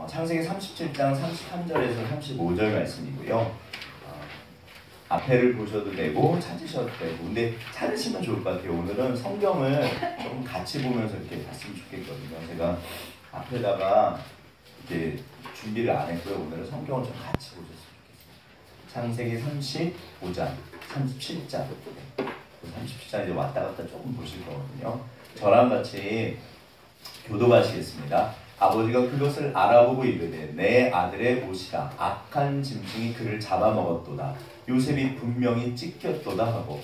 창세기 37장 33절에서 35절 말씀이고요. 앞에를 보셔도 되고 찾으셔도 되고, 근데 찾으시면 좋을 것 같아요. 오늘은 성경을 좀 같이 보면서 이렇게 봤으면 좋겠거든요. 제가 앞에다가 이렇게 준비를 안 했고요. 오늘은 성경을 좀 같이 보셨으면 좋겠습니다. 창세기 35장, 37장, 37장 이제 왔다 갔다 조금 보실 거거든요. 저랑 같이 교도하시겠습니다. 아버지가 그것을 알아보고 이르되 내 아들의 옷이라 악한 짐승이 그를 잡아먹었도다. 요셉이 분명히 찢겼도다 하고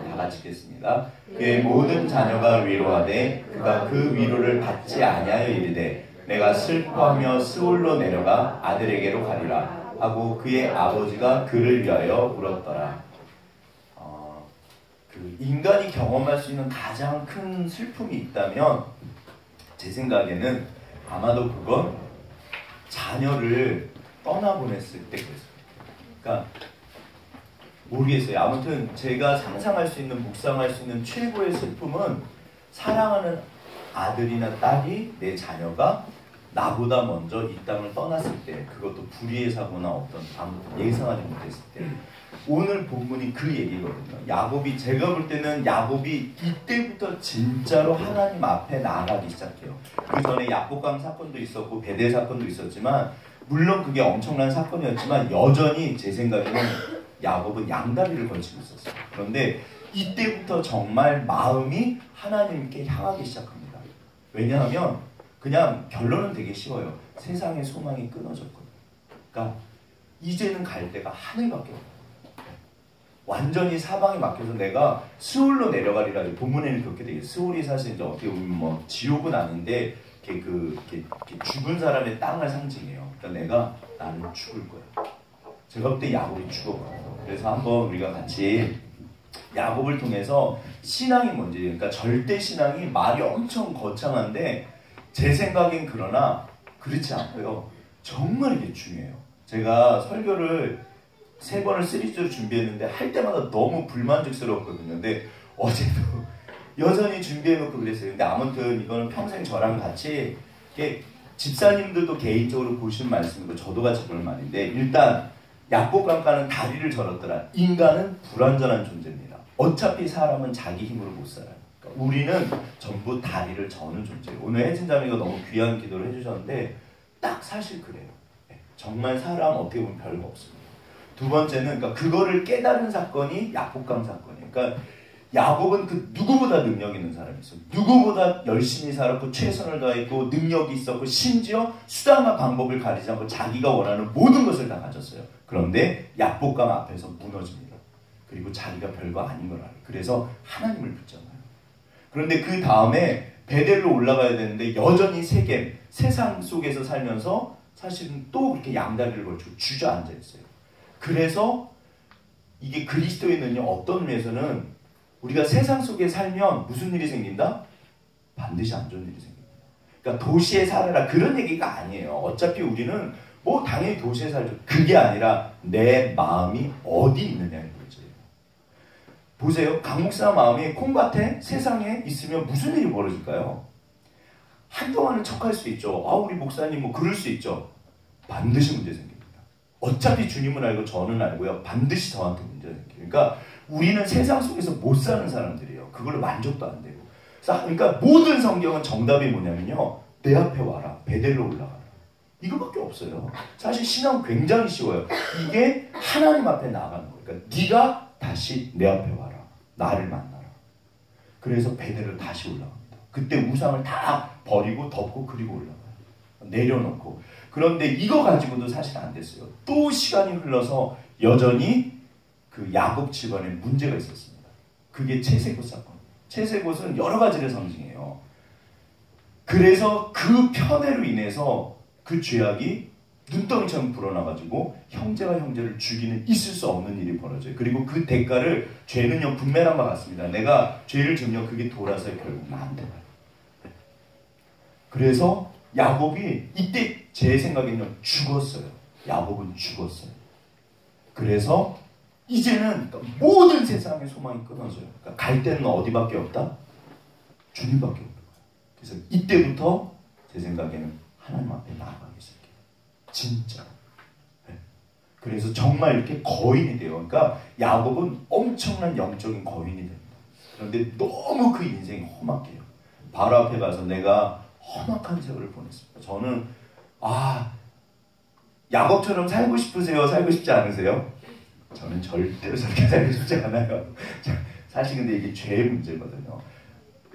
다 같이 읽겠습니다. 그의 모든 자녀가 위로하되 그가 그 위로를 받지 아니하여 이르되 내가 슬퍼하며 스올로 내려가 아들에게로 가리라 하고 그의 아버지가 그를 위하여 울었더라. 그 인간이 경험할 수 있는 가장 큰 슬픔이 있다면 제 생각에는 아마도 그건 자녀를 떠나보냈을 때 그랬어요. 그러니까 모르겠어요. 아무튼 제가 상상할 수 있는, 묵상할 수 있는 최고의 슬픔은 사랑하는 아들이나 딸이, 내 자녀가 나보다 먼저 이 땅을 떠났을 때, 그것도 불의의 사고나 어떤 아무튼 예상하지 못했을 때. 오늘 본문이 그 얘기거든요. 야곱이, 제가 볼 때는 야곱이 이때부터 진짜로 하나님 앞에 나아가기 시작해요. 그 전에 약복강 사건도 있었고 베델 사건도 있었지만, 물론 그게 엄청난 사건이었지만 여전히 제 생각에는 야곱은 양다리를 걸치고 있었어요. 그런데 이때부터 정말 마음이 하나님께 향하기 시작합니다. 왜냐하면 그냥 결론은 되게 쉬워요. 세상의 소망이 끊어졌거든요. 그러니까 이제는 갈 데가 하늘밖에 없어요. 완전히 사방에 막혀서 내가 스올로 내려가리라. 본문에는 그렇게 되겠어요. 스올이 사실 이제 어떻게 보면 뭐 지옥은 아닌데 이렇게 죽은 사람의 땅을 상징해요. 그러니까 나는 죽을 거야. 제가 볼 때 야곱이 죽었거든요. 그래서 한번 우리가 같이 야곱을 통해서 신앙이 뭔지, 그러니까 절대 신앙이 말이 엄청 거창한데 제 생각엔 그러나 그렇지 않고요. 정말 이게 중요해요. 제가 설교를 3번을 시리즈로 준비했는데 할 때마다 너무 불만족스러웠거든요. 근데 어제도 여전히 준비해놓고 그랬어요. 근데 아무튼 이거는 평생 저랑 같이 집사님들도 개인적으로 보신 말씀이고 저도 같이 그런 말인데, 일단 약복강가는 다리를 절었더라. 인간은 불완전한 존재입니다. 어차피 사람은 자기 힘으로 못 살아요. 그러니까 우리는 전부 다리를 저는 존재예요. 오늘 혜진자매가 너무 귀한 기도를 해주셨는데 딱 사실 그래요. 정말 사람 어떻게 보면 별거 없습니다. 두 번째는 그러니까 그거를 깨달은 사건이 약복강 사건이에요. 그러니까 야곱은 그 누구보다 능력 있는 사람이었어요. 누구보다 열심히 살았고 최선을 다했고 능력이 있었고 심지어 수단과 방법을 가리지 않고 자기가 원하는 모든 것을 다 가졌어요. 그런데 약복강 앞에서 무너집니다. 그리고 자기가 별거 아닌 걸 알아요. 그래서 하나님을 붙잡아요. 그런데 그 다음에 베델로 올라가야 되는데 여전히 세겜, 세상 속에서 살면서 사실은 또 그렇게 양다리를 걸치고 주저앉아 있어요. 그래서 이게 그리스도인은요, 어떤 면에서는 우리가 세상 속에 살면 무슨 일이 생긴다? 반드시 안 좋은 일이 생깁니다. 그러니까 도시에 살아라 그런 얘기가 아니에요. 어차피 우리는 뭐 당연히 도시에 살죠. 그게 아니라 내 마음이 어디 있느냐의 문제예요. 보세요. 강목사 마음이 콩밭에 세상에 있으면 무슨 일이 벌어질까요? 한동안은 척할 수 있죠. 우리 목사님 뭐 그럴 수 있죠. 반드시 문제 생깁니다. 어차피 주님은 알고 저는 알고요. 반드시 저한테 문제가 생겨요. 그러니까 우리는 세상 속에서 못 사는 사람들이에요. 그걸로 만족도 안 되고. 그러니까 모든 성경은 정답이 뭐냐면요. 내 앞에 와라. 베델로 올라가라. 이거밖에 없어요. 사실 신앙은 굉장히 쉬워요. 이게 하나님 앞에 나가는 거예요. 그러니까 네가 다시 내 앞에 와라. 나를 만나라. 그래서 베델로 다시 올라갑니다. 그때 우상을 다 버리고 덮고 그리고 올라가요. 내려놓고. 그런데 이거 가지고도 사실 안 됐어요. 또 시간이 흘러서 여전히 그 야곱 집안에 문제가 있었습니다. 그게 채세곶 사건. 채세곶은 여러 가지를 상징해요. 그래서 그 편애로 인해서 그 죄악이 눈덩이처럼 불어나가지고 형제가 형제를 죽이는 있을 수 없는 일이 벌어져요. 그리고 그 대가를 죄는요 분명한 바 같습니다. 내가 죄를 지으면 그게 돌아서 결국 나한테 가요. 그래서 야곱이 이때 제 생각에는 죽었어요. 야곱은 죽었어요. 그래서 이제는 모든 세상의 소망이 끊어져요. 그러니까 갈 데는 어디밖에 없다? 주님밖에 없는 거예요. 그래서 이때부터 제 생각에는 하나님 앞에 나아가기 시작해요. 진짜. 네. 그래서 정말 이렇게 거인이 돼요. 그러니까 야곱은 엄청난 영적인 거인이 됩니다. 그런데 너무 그 인생이 험악해요. 바로 앞에 가서 내가 험악한 세월을 보냈습니다. 저는 야곱처럼 살고 싶으세요? 살고 싶지 않으세요? 저는 절대로 저렇게 살고 싶지 않아요. 사실 근데 이게 죄의 문제거든요.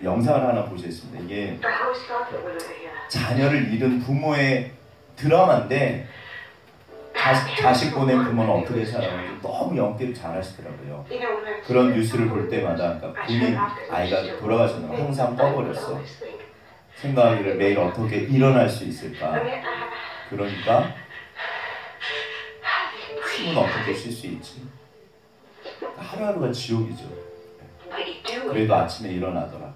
영상을 하나 보시겠습니다. 이게 자녀를 잃은 부모의 드라마인데 자식 보낸 부모는 어떻게 살아가는지 너무 연기를 잘 하시더라고요. 그런 뉴스를 볼 때마다 그러니까 부인 아이가 돌아가셨는데 항상 떠버렸어. 생각하기를 매일 어떻게 일어날 수 있을까. 그러니까 숨은 어떻게 쉴 수 있지. 하루하루가 지옥이죠. 그래도 아침에 일어나더라.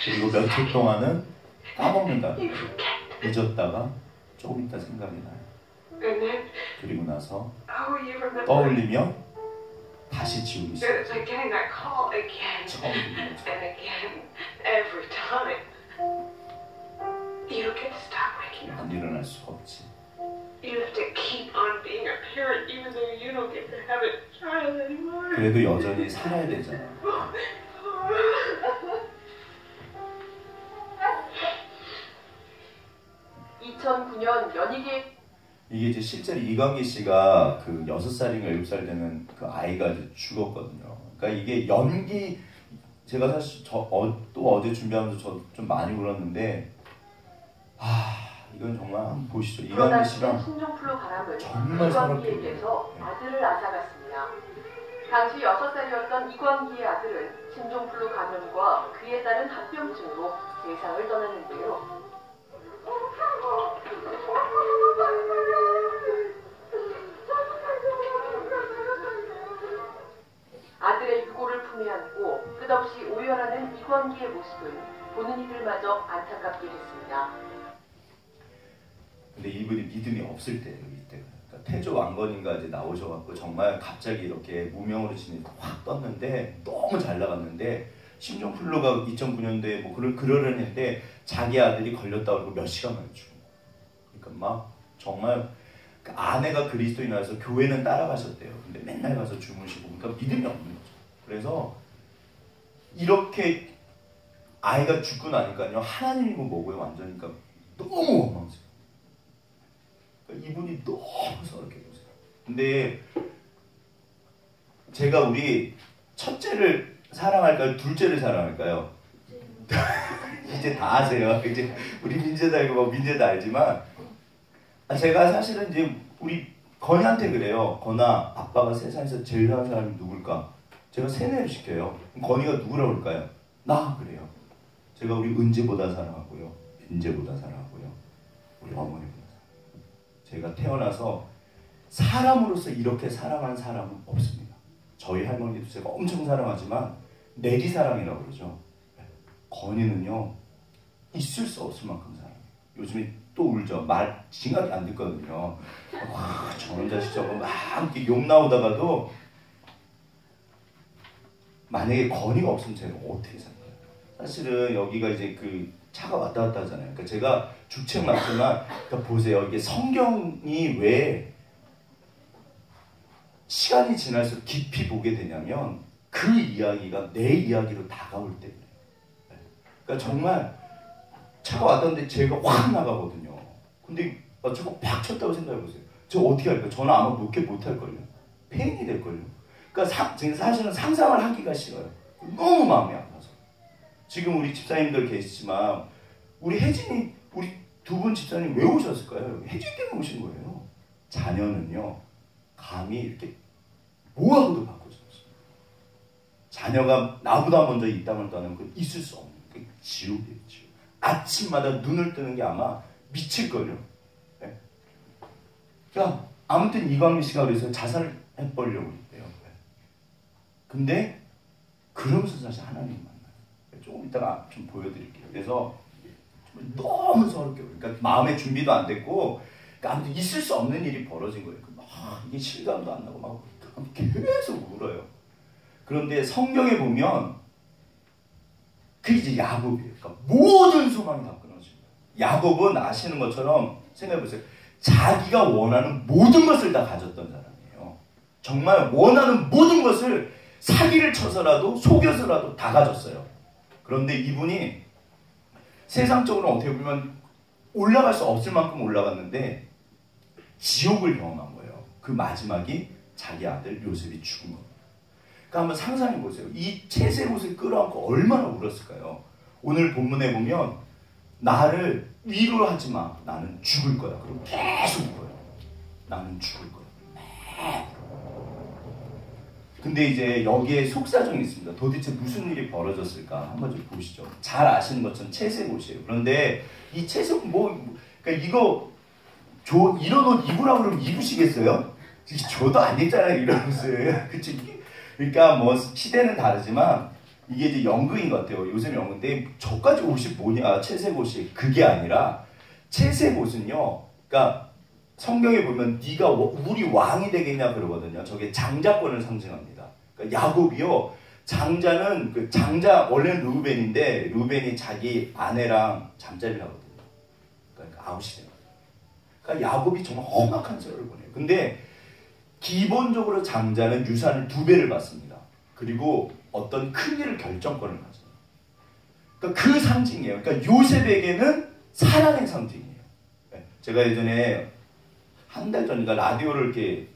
그리고 며칠 동안은 까먹는다. 잊었다가 조금 있다 생각이 나요. 그리고 나서 떠올리면 다시 지우기 시작해요. 처음 듣는 거죠. 안 일어날 수가 없지. 그래도 여전히 살아야 되잖아. 2009년 연희계 이게 이제 실제로 이광기 씨가 그 6살인가 7살 되는 그 아이가 이제 죽었거든요. 그러니까 이게 연기 제가 사실 또 어제 준비하면서 저 좀 많이 울었는데 이건 정말 한번 보시죠. 이광기 씨랑 신종플루 바람은 정말 이광기에게서 아들을 앗아갔습니다. 당시 6살이었던 이광기의 아들은 신종플루 감염과 그에 따른 합병증으로 세상을 떠났는데요. 아들의 유고를 품에 안고 끝없이 오열하는 이광기의 모습은 보는 이들마저 안타깝게 했습니다. 근데 이분이 믿음이 없을 때예요, 이때가. 그러니까 태조 왕건인가 이제 나오셔갖고 정말 갑자기 이렇게 무명으로 지내서 확 떴는데 너무 잘 나갔는데 신종플루가 2009년도에 뭐 그러려는데 자기 아들이 걸렸다고 그러고 몇 시간 만에 죽은 거예요. 그러니까 막 정말 그 아내가 그리스도인이라서 교회는 따라가셨대요. 근데 맨날 가서 주무시고 그러니까 믿음이 없는 거죠. 그래서 이렇게 아이가 죽고 나니까요 하나님이고 뭐고요 완전히 그러니까 너무 원망스러워요. 그러니까 이분이 너무 서럽게 보세요. 근데 제가 우리 첫째를 사랑할까요? 둘째를 사랑할까요? 이제 다 아세요. 이제 우리 민재도 알고 뭐 민재도 알지만 제가 사실은 이제 우리 건이한테 그래요. 건아, 아빠가 세상에서 제일 사랑하는 사람이 누굴까? 제가 세뇌를 시켜요. 그럼 건이가 누구라고 할까요? 나 그래요. 제가 우리 은재보다 사랑하고요. 민재보다 사랑하고요. 우리 어머니보다 사랑하고요. 제가 태어나서 사람으로서 이렇게 사랑하는 사람은 없습니다. 저희 할머니도 제가 엄청 사랑하지만 내리사랑이라고 그러죠. 건이는요 있을 수 없을 만큼 사랑해요. 요즘에 또 울죠. 말 생각이 안 듣거든요. 저런 자식 저거 막 이렇게 욕 나오다가도 만약에 건이가 없으면 제가 어떻게 살까요? 사실은 여기가 이제 그 차가 왔다 갔다 하잖아요. 그러니까 제가 주책 맞지만 그러니까 보세요. 이게 성경이 왜 시간이 지날수록 깊이 보게 되냐면 그 이야기가 내 이야기로 다가올 때문에. 그러니까 정말 차가 왔다는데 제가 확 나가거든요. 근데 저거 팍 쳤다고 생각해보세요. 저 어떻게 할까요? 저는 아마 못할걸요. 폐인이 될걸요. 그러니까 사실은 상상을 하기가 싫어요. 너무 마음이 아파서. 지금 우리 집사님들 계시지만 우리 혜진이 우리 두 분 집사님 왜 오셨을까요? 혜진 때문에 오신 거예요. 자녀는요. 감히 이렇게 뭐하고도 바꿀 수 없어요. 자녀가 나보다 먼저 이 땅을 떠나면 그 있을 수 없는 그 지옥이에요. 지옥. 아침마다 눈을 뜨는 게 아마 미칠걸요. 네? 그러니까 아무튼 이광미 씨가 그래서 자살을 해버리려고 했대요. 네. 근데 그러면서 사실 하나님 만나요. 조금 이따가 좀 보여드릴게요. 그래서 너무 서럽게 그러니까 마음의 준비도 안 됐고 그러니까 아무튼 있을 수 없는 일이 벌어진 거예요. 이게 실감도 안 나고 막 계속 울어요. 그런데 성경에 보면 그게 이제 야곱이에요. 그러니까 모든 소망이 다 끊어집니다. 야곱은 아시는 것처럼 생각해보세요. 자기가 원하는 모든 것을 다 가졌던 사람이에요. 정말 원하는 모든 것을 사기를 쳐서라도 속여서라도 다 가졌어요. 그런데 이분이 세상적으로 어떻게 보면 올라갈 수 없을 만큼 올라갔는데 지옥을 경험한 거예요. 그 마지막이 자기 아들 요셉이 죽은 겁니다. 그러니까 한번 상상해 보세요. 이 채색옷을 끌어안고 얼마나 울었을까요? 오늘 본문에 보면 나를 위로하지 마. 나는 죽을 거야. 그리고 계속 울어요. 나는 죽을 거야. 매 근데 이제 여기에 속사정이 있습니다. 도대체 무슨 일이 벌어졌을까? 한번 좀 보시죠. 잘 아시는 것처럼 채색옷이에요. 그런데 이 채색 그러니까 이거 이런 옷 입으라고 그러면 입으시겠어요? 저도 안 입잖아요. 이런 옷을. 그치? 그러니까 뭐 시대는 다르지만 이게 이제 연극인 것 같아요. 요즘 연극인데 저까지 옷이 뭐냐? 채색 옷이 그게 아니라 채색 옷은요. 그러니까 성경에 보면 네가 우리 왕이 되겠냐 그러거든요. 저게 장자권을 상징합니다. 그러니까 야곱이요. 장자는 그 장자 원래는 르우벤인데 르우벤이 자기 아내랑 잠자리를 하거든요. 그러니까 아웃이 돼요. 그러니까 야곱이 정말 험악한 세월을 보내요. 근데 기본적으로 장자는 유산을 2배를 받습니다. 그리고 어떤 큰 일을 결정권을 가져요. 그러니까 그 상징이에요. 그러니까 요셉에게는 사랑의 상징이에요. 제가 예전에 한 달 전인가 라디오를 이렇게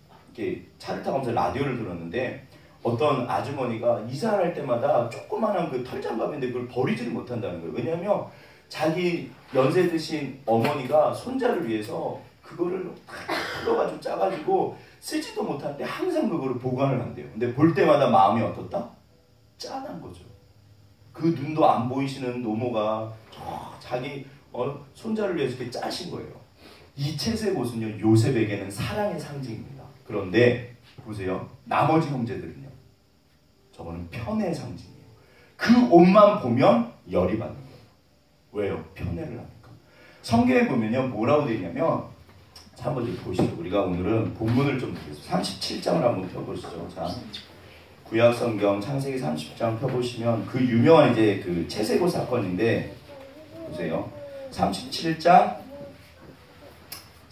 차를 타면서 라디오를 들었는데 어떤 아주머니가 이사를 할 때마다 조그마한 그 털장갑인데 그걸 버리지를 못한다는 거예요. 왜냐하면 자기 연세 드신 어머니가 손자를 위해서 그거를 풀어가지고 짜가지고 쓰지도 못하는데 항상 그거를 보관을 한대요. 근데 볼 때마다 마음이 어떻다? 짠한 거죠. 그 눈도 안 보이시는 노모가 자기 손자를 위해서 이렇게 짜신 거예요. 이 채색 옷은요, 요셉에게는 사랑의 상징입니다. 그런데 보세요. 나머지 형제들은요. 저거는 편의 상징이에요. 그 옷만 보면 열이 받는 거예요. 왜요? 편애를 하니까. 성경에 보면요. 뭐라고 되어 있냐면 자, 한번 좀 보시죠. 우리가 오늘은 본문을 좀 보겠습니다. 37장을 한번 펴보시죠. 자, 구약성경 창세기 30장 펴보시면 그 유명한 이제 그 채색옷 사건인데 보세요. 37장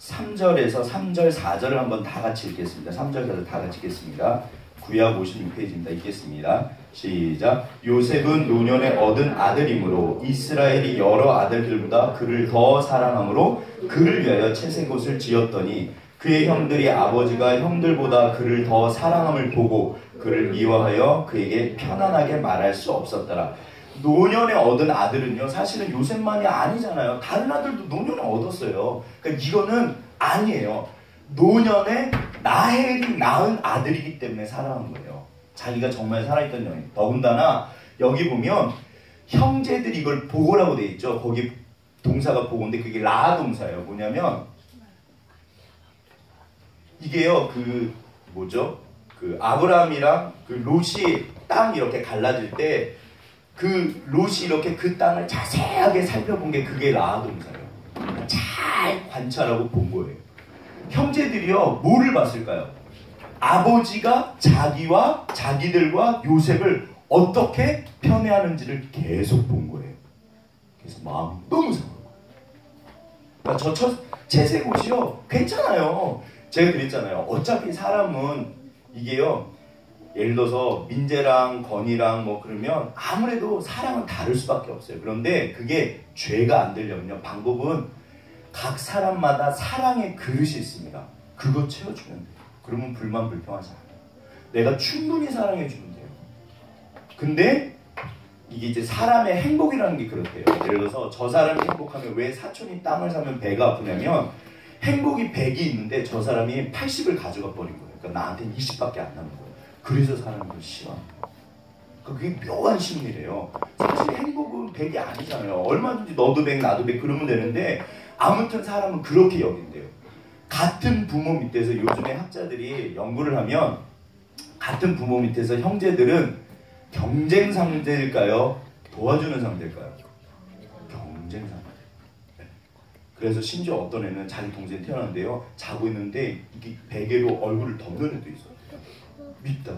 3절에서 3절 4절을 한번 다 같이 읽겠습니다. 3절 4절 다 같이 읽겠습니다. 구약 56페이지입니다. 읽겠습니다. 시작. 요셉은 노년에 얻은 아들이므로 이스라엘이 여러 아들들보다 그를 더 사랑하므로 그를 위하여 채색옷을 지었더니 그의 형들이 아버지가 형들보다 그를 더 사랑함을 보고 그를 미워하여 그에게 편안하게 말할 수 없었더라. 노년에 얻은 아들은요, 사실은 요셉만이 아니잖아요. 다른 아들도 노년에 얻었어요. 그러니까 이거는 아니에요. 노년에 라헬이 낳은 아들이기 때문에 사랑한 거예요. 자기가 정말 살아있던 여인. 더군다나 여기 보면 형제들이 이걸 보고라고 돼 있죠. 거기 동사가 보고인데 그게 라 동사예요. 뭐냐면 이게요, 그 뭐죠? 그 아브라함이랑 그 롯이 땅 이렇게 갈라질 때 그 롯이 이렇게 그 땅을 자세하게 살펴본 게 그게 라 동사예요. 잘 관찰하고 본 거예요. 형제들이요, 뭐를 봤을까요? 아버지가 자기와 자기들과 요셉을 어떻게 편애하는지를 계속 본 거예요. 그래서 마음이 너무 상한 거예요. 그러니까 저 채색 옷이요, 괜찮아요. 제가 그랬잖아요. 어차피 사람은 이게요, 예를 들어서 민재랑 건이랑 뭐 그러면 아무래도 사랑은 다를 수밖에 없어요. 그런데 그게 죄가 안 되려면요, 방법은 각 사람마다 사랑의 그릇이 있습니다. 그거 채워주면 돼요. 그러면 불만 불평하지 않아요. 내가 충분히 사랑해주면 돼요. 근데 이게 이제 사람의 행복이라는 게 그렇대요. 예를 들어서 저 사람이 행복하면 왜 사촌이 땅을 사면 배가 아프냐면 행복이 100이 있는데 저 사람이 80을 가져가 버린 거예요. 그러니까 나한테는 20밖에 안 남은 거예요. 그래서 사람을 싫어합니다. 그게 묘한 심리래요. 사실 행복은 100이 아니잖아요. 얼마든지 너도 100 나도 100 그러면 되는데 아무튼 사람은 그렇게 여긴대요. 같은 부모 밑에서 요즘에 학자들이 연구를 하면 같은 부모 밑에서 형제들은 경쟁 상대일까요? 도와주는 상대일까요? 경쟁 상대. 그래서 심지어 어떤 애는 자기 동생이 태어났는데요, 자고 있는데 이게 베개로 얼굴을 덮는 애도 있어요. 밉다.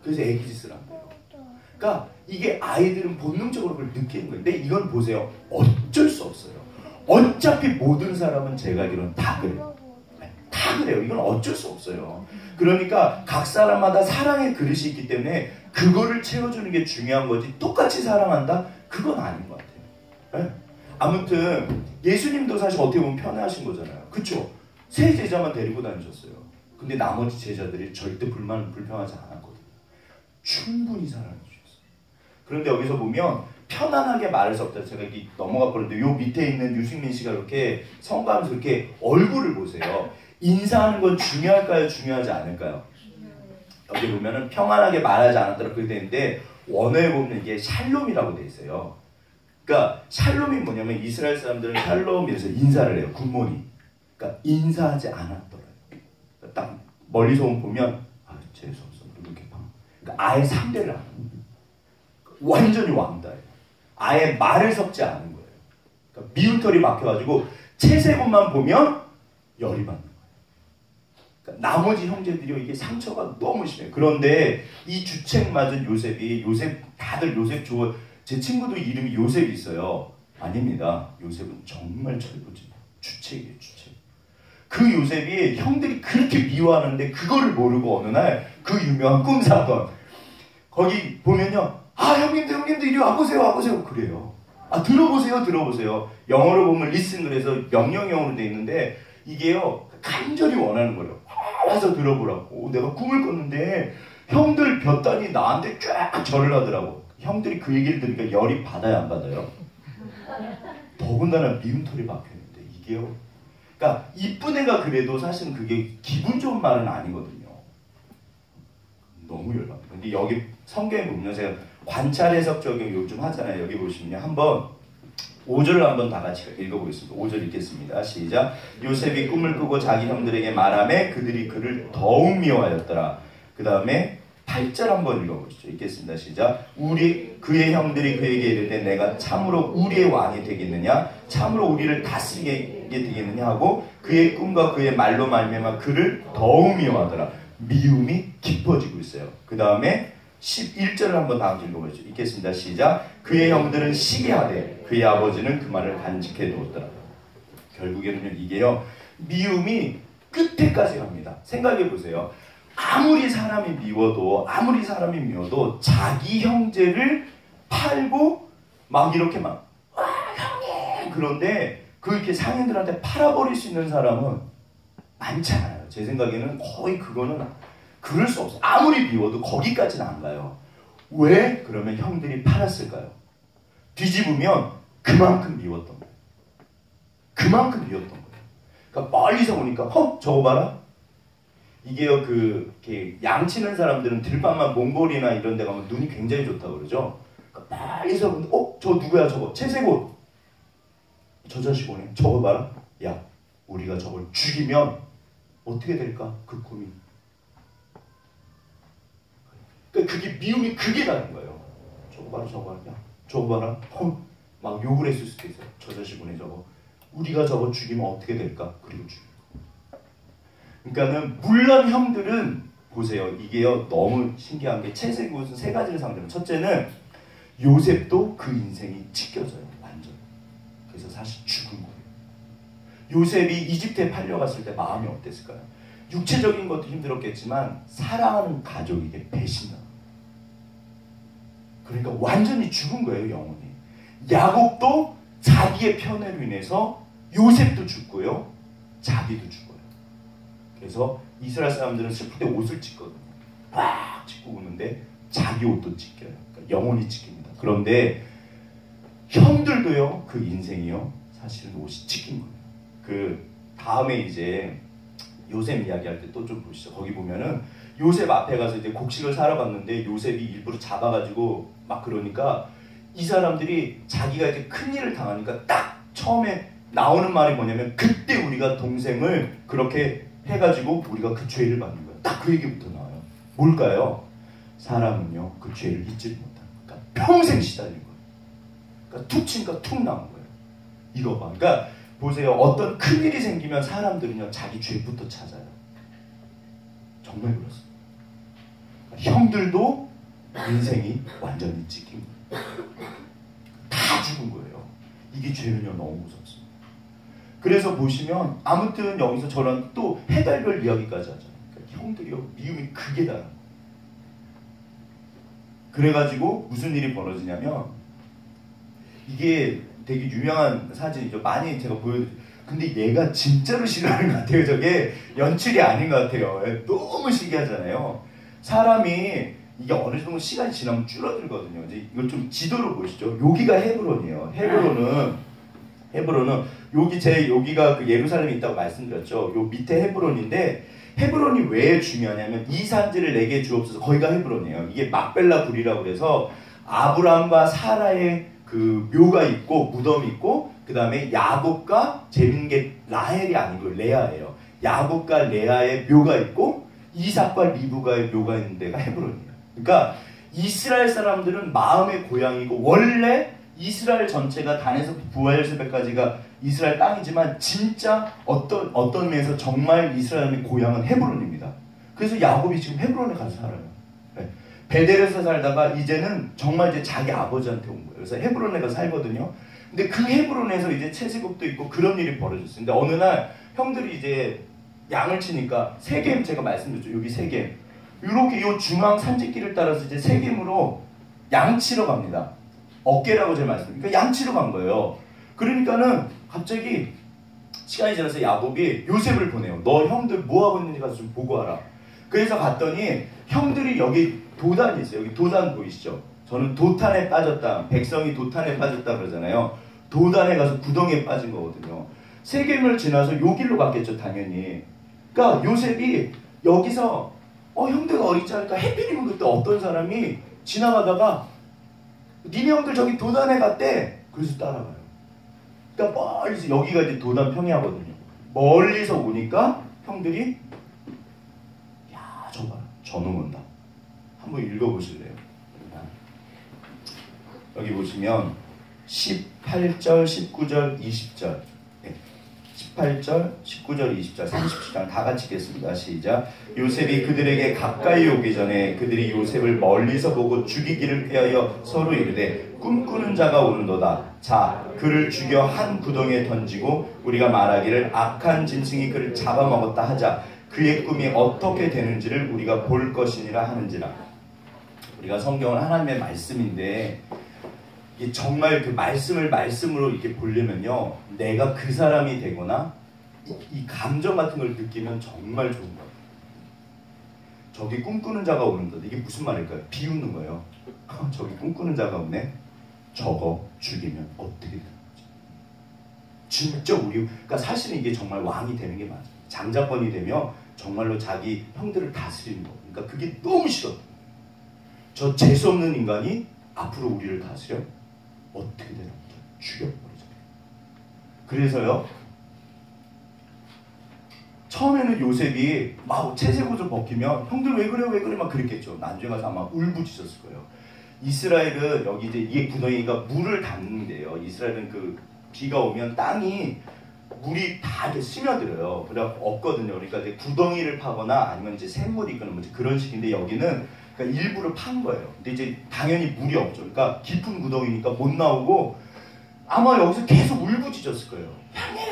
그래서 애기짓을 한대요. 그러니까 이게 아이들은 본능적으로 그걸 느끼는 거예요. 근데 이건 보세요. 어쩔 수 없어요. 어차피 모든 사람은 제가 알기로는 다 그래요. 다 그래요. 이건 어쩔 수 없어요. 그러니까 각 사람마다 사랑의 그릇이 있기 때문에 그거를 채워주는 게 중요한 거지 똑같이 사랑한다? 그건 아닌 것 같아요. 네? 아무튼 예수님도 사실 어떻게 보면 편애하신 거잖아요. 그쵸? 세 제자만 데리고 다니셨어요. 근데 나머지 제자들이 절대 불평하지 않았거든요. 충분히 사랑해 주셨어요. 그런데 여기서 보면 편안하게 말할 수 없다. 제가 여기 넘어가 버렸는데 요 밑에 있는 유승민 씨가 이렇게 성가하면서 이렇게 얼굴을 보세요. 인사하는 건 중요할까요? 중요하지 않을까요? 여기 보면은 평안하게 말하지 않았더라 그렇게 되는데 원어에 보면 이게 샬롬이라고 돼 있어요. 그러니까 샬롬이 뭐냐면 이스라엘 사람들은 샬롬에서 인사를 해요. 굿모닝. 그러니까 인사하지 않았더라. 그러니까 딱 멀리서 보면 재수없어. 이렇게 봐. 그러니까 아예 상대를 안 합니다. 완전히 왕따예요. 아예 말을 섞지 않은 거예요. 그러니까 미운 털이 막혀가지고 채색옷만 보면 열이 받는 거예요. 그러니까 나머지 형제들이 이게 상처가 너무 심해요. 그런데 이 주책 맞은 요셉이 다들 요셉 좋아. 제 친구도 이름이 요셉이 있어요. 아닙니다. 요셉은 정말 철부지예요. 주책이에요. 주책. 그 요셉이 형들이 그렇게 미워하는데 그거를 모르고 어느 날 그 유명한 꿈사건 거기 보면요. 형님들 이리 와보세요. 그래요. 들어보세요. 영어로 보면 listen 그래서 명령형으로 돼 있는데 이게요. 간절히 원하는 거예요. 와서 들어보라고. 내가 꿈을 꿨는데 형들 볕단이 나한테 쫙 절을 하더라고. 형들이 그 얘기를 들으니까 열이 받아요 안 받아요? 더군다나 미운 털이 박혀있는데 이게요. 그러니까 이쁜 애가 그래도 사실은 그게 기분 좋은 말은 아니거든요. 너무 열받아요. 근데 여기 성경에 보면 제가 관찰 해석 적용 요즘 하잖아요. 여기 보시면 한번 5절을 한번 다 같이 읽어보겠습니다. 5절 읽겠습니다. 시작. 요셉이 꿈을 꾸고 자기 형들에게 말하매 그들이 그를 더욱 미워하였더라. 그 다음에 8절 한번 읽어보시죠. 읽겠습니다. 시작. 그의 형들이 그에게 이르되 내가 참으로 우리의 왕이 되겠느냐? 참으로 우리를 다스리게 되겠느냐? 하고 그의 꿈과 그의 말로 말미암아 그를 더욱 미워하더라. 미움이 깊어지고 있어요. 그 다음에 11절을 한번 다 같이 읽어보시죠. 읽겠습니다. 시작. 그의 형들은 시기하되 그의 아버지는 그 말을 간직해 두었더라. 결국에는요. 이게요. 미움이 끝에까지 갑니다. 생각해 보세요. 아무리 사람이 미워도 자기 형제를 팔고 막 이렇게 막 형님 그런데 그렇게 상인들한테 팔아버릴 수 있는 사람은 많지 않아요. 제 생각에는 거의 그거는 그럴 수 없어요. 아무리 미워도 거기까지는 안 가요. 왜? 그러면 형들이 팔았을까요? 뒤집으면 그만큼 미웠던 거예요. 그러니까 멀리서 보니까 저거 봐라. 이게요, 이렇게 양치는 사람들은 들밤만 몽골이나 이런 데 가면 눈이 굉장히 좋다고 그러죠. 그러니까 멀리서 보면, 저 누구야, 저거? 채색옷. 저 자식 오네. 저거 봐라. 야, 우리가 저걸 죽이면 어떻게 될까? 그 꿈이. 그러니까 그게 미움이 그게 다른 거예요. 저거 봐라. 야, 저거 봐라. 막 욕을 했을 수도 있어요. 저 자식 오네, 저거. 우리가 저거 죽이면 어떻게 될까? 그리고 죽여. 그러니까는 물론 형들은 보세요. 이게요 너무 신기한 게 채색옷은 세 가지를 상징해요. 첫째는 요셉도 그 인생이 찢겨져요. 완전. 그래서 사실 죽은 거예요. 요셉이 이집트에 팔려갔을 때 마음이 어땠을까요? 육체적인 것도 힘들었겠지만 사랑하는 가족에게 배신당. 그러니까 완전히 죽은 거예요. 영혼이. 야곱도 자기의 편애로 인해서 요셉도 죽고요. 자기도 죽어요. 그래서 이스라엘 사람들은 슬플 때 옷을 찢거든요. 막 찢고 우는데 자기 옷도 찢겨요. 그러니까 영혼이 찢깁니다. 그런데 형들도요. 그 인생이요. 사실은 옷이 찢긴 거예요. 그 다음에 이제 요셉 이야기할 때 또 좀 보시죠. 거기 보면은 요셉 앞에 가서 이제 곡식을 사러 갔는데 요셉이 일부러 잡아가지고 막 그러니까 이 사람들이 자기가 이제 큰일을 당하니까 딱 처음에 나오는 말이 뭐냐면 그때 우리가 동생을 그렇게 해가지고 우리가 그 죄를 받는 거예요. 딱 그 얘기부터 나와요. 뭘까요? 사람은요 그 죄를 잊지 못하는 거예요. 그러니까 평생 시달린 거예요. 그러니까 툭 치니까 툭 나온 거예요. 이거 봐. 그러니까 보세요. 어떤 큰일이 생기면 사람들은요 자기 죄부터 찾아요. 정말 그렇습니다. 그러니까 형들도 인생이 완전히 찢긴 거예요. 다 죽은 거예요. 이게 죄는요 너무 무섭습니다. 그래서 보시면 아무튼 여기서 저런 또 해달별 이야기까지 하잖아요. 그러니까 형들이요 미움이 극에 달한 거예요. 그래가지고 무슨 일이 벌어지냐면 이게 되게 유명한 사진이죠. 많이 제가 보여드릴게요. 근데 얘가 진짜로 싫어하는 것 같아요. 저게 연출이 아닌 것 같아요. 너무 신기하잖아요. 사람이 이게 어느 정도 시간이 지나면 줄어들거든요. 이제 이걸 좀 지도로 보시죠. 여기가 헤브론이에요. 헤브론은 여기가 그 예루살렘에 있다고 말씀드렸죠. 요 밑에 헤브론인데 헤브론이 왜 중요하냐면 이 산지를 내게 주옵소서. 거기가 헤브론이에요. 이게 막벨라 굴이라고 그래서 아브라함과 사라의 그 묘가 있고 무덤이 있고 그 다음에 야곱과 재밌는 게 라헬이 아니고 레아예요. 야곱과 레아의 묘가 있고 이삭과 리브가의 묘가 있는 데가 헤브론이에요. 그러니까 이스라엘 사람들은 마음의 고향이고 원래 이스라엘 전체가 단에서 부하엘세베까지가 이스라엘 땅이지만 진짜 어떤 면에서 정말 이스라엘의 고향은 헤브론입니다. 그래서 야곱이 지금 헤브론에 가서 살아요. 네. 베델에서 살다가 이제는 정말 이제 자기 아버지한테 온 거예요. 그래서 헤브론에 가서 살거든요. 근데 그 헤브론에서 이제 채색업도 있고 그런 일이 벌어졌어요. 근데 어느 날 형들이 이제 양을 치니까 세겜 제가 말씀드렸죠. 여기 세겜. 이렇게 이 중앙 산지길을 따라서 이제 세겜으로 양치러 갑니다. 어깨라고 제가 말씀드렸죠. 그러니까 양치러 간 거예요. 그러니까는 갑자기 시간이 지나서 야곱이 요셉을 보내요. 너 형들 뭐 하고 있는지 가서 좀 보고 와라. 그래서 갔더니 형들이 여기 도단이 있어요. 여기 도단 보이시죠? 저는 도탄에 빠졌다. 백성이 도탄에 빠졌다 그러잖아요. 도단에 가서 구덩이에 빠진 거거든요. 세겜을 지나서 요 길로 갔겠죠, 당연히. 그러니까 요셉이 여기서 형들가 어디 있지 않을까? 해필이면 그때 어떤 사람이 지나가다가 니네 형들 저기 도단에 갔대. 그래서 따라가요. 그러니까 멀리서 여기가 이제 도단 평야거든요. 멀리서 오니까 형들이 야 저거 봐라. 저놈 온다. 한번 읽어보실래요? 여기 보시면 18절, 19절, 20절 18절, 19절, 20절, 30절 다 같이 읽겠습니다. 시작. 요셉이 그들에게 가까이 오기 전에 그들이 요셉을 멀리서 보고 죽이기를 꾀하여 서로 이르되 꿈꾸는 자가 오는도다. 자, 그를 죽여 한 구덩이에 던지고 우리가 말하기를 악한 짐승이 그를 잡아먹었다 하자. 그의 꿈이 어떻게 되는지를 우리가 볼 것이니라 하는지라. 우리가 성경은 하나님의 말씀인데 이게 정말 그 말씀을 말씀으로 이렇게 보려면요, 내가 그 사람이 되거나 이 감정 같은 걸 느끼면 정말 좋은 거예요. 저기 꿈꾸는 자가 오는데 이게 무슨 말일까요? 비웃는 거예요. 저기 꿈꾸는 자가 오네. 저거 죽이면 어떻게 되는 거죠? 진짜 그러니까 사실은 이게 정말 왕이 되는 게 맞아요. 장자권이 되면 정말로 자기 형들을 다스리는 거. 그러니까 그게 너무 싫어. 저 재수 없는 인간이 앞으로 우리를 다스려? 어떻게 되는 거죠? 죽여버리죠. 그래서요, 처음에는 요셉이 막 채색옷을 벗기면 형들 왜 그래 왜 그래 막 그랬겠죠. 나중에 가서 아마 울부짖었을 거예요. 이스라엘은 여기 이제 이게 구덩이가 물을 담는 데요. 이스라엘은 그 비가 오면 땅이 물이 다 이렇게 스며들어요. 그래 없거든요. 그러니까 이제 구덩이를 파거나 아니면 이제 샘물이 있거나 뭐 그런 식인데 여기는 그러니까 일부러 판 거예요. 근데 이제 당연히 물이 없죠. 그러니까 깊은 구덩이니까 못 나오고 아마 여기서 계속 울부짖었을 거예요. 형님!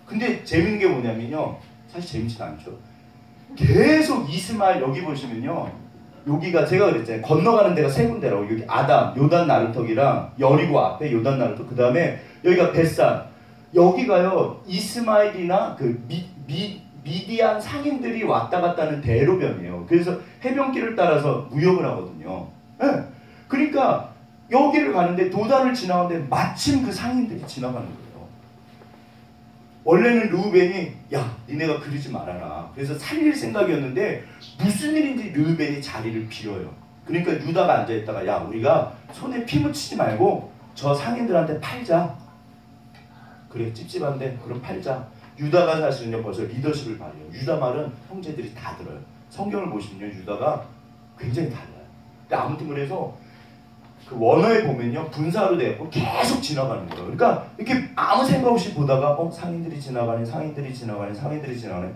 근데 재밌는 게 뭐냐면요. 사실 재밌진 않죠. 계속 이스마엘 여기 보시면요. 여기가 제가 그랬잖아요. 건너가는 데가 세 군데라고. 여기 아담, 요단 나루턱이랑 여리고 앞에 요단 나루턱. 그 다음에 여기가 벳산. 여기가요. 이스마엘이나 그 미디안 상인들이 왔다 갔다 하는 대로변이에요. 그래서 해변길을 따라서 무역을 하거든요. 네. 그러니까 여기를 가는데 도단을 지나가는데 마침 그 상인들이 지나가는 거예요. 원래는 르우벤이 야 니네가 그러지 말아라. 그래서 살릴 생각이었는데 무슨 일인지 르우벤이 자리를 빌어요. 그러니까 유다가 앉아있다가 야 우리가 손에 피 묻히지 말고 저 상인들한테 팔자. 그래 찝찝한데 그럼 팔자. 유다가 사실은요 벌써 리더십을 발휘해요. 유다 말은 형제들이 다 들어요. 성경을 보시면요 유다가 굉장히 달라요. 근데 아무튼 그래서 그 원어에 보면요 분사로 되고 계속 지나가는 거예요. 그러니까 이렇게 아무 생각 없이 보다가 상인들이 지나가네 상인들이 지나가네 상인들이 지나가네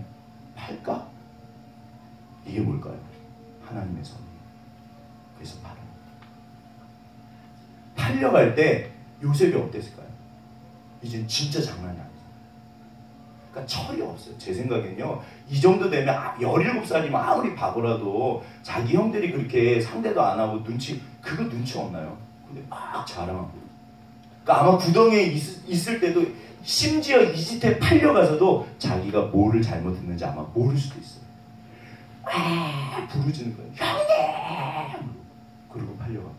팔까? 이게 뭘까요? 하나님의 섭리. 그래서 팔려갈 때 요셉이 어땠을까요? 이젠 진짜 장난이 아니에요. 그러니까 철이 없어요. 제 생각엔요. 이 정도 되면 17살이면 아무리 바보라도 자기 형들이 그렇게 상대도 안 하고 그거 눈치 없나요? 근데 막 자랑하고. 그러니까 아마 구덩이에 있을 때도 심지어 이집트에 팔려가서도 자기가 뭐를 잘못했는지 아마 모를 수도 있어요. 부르짖는 거예요. 형님! 그리고 팔려가고.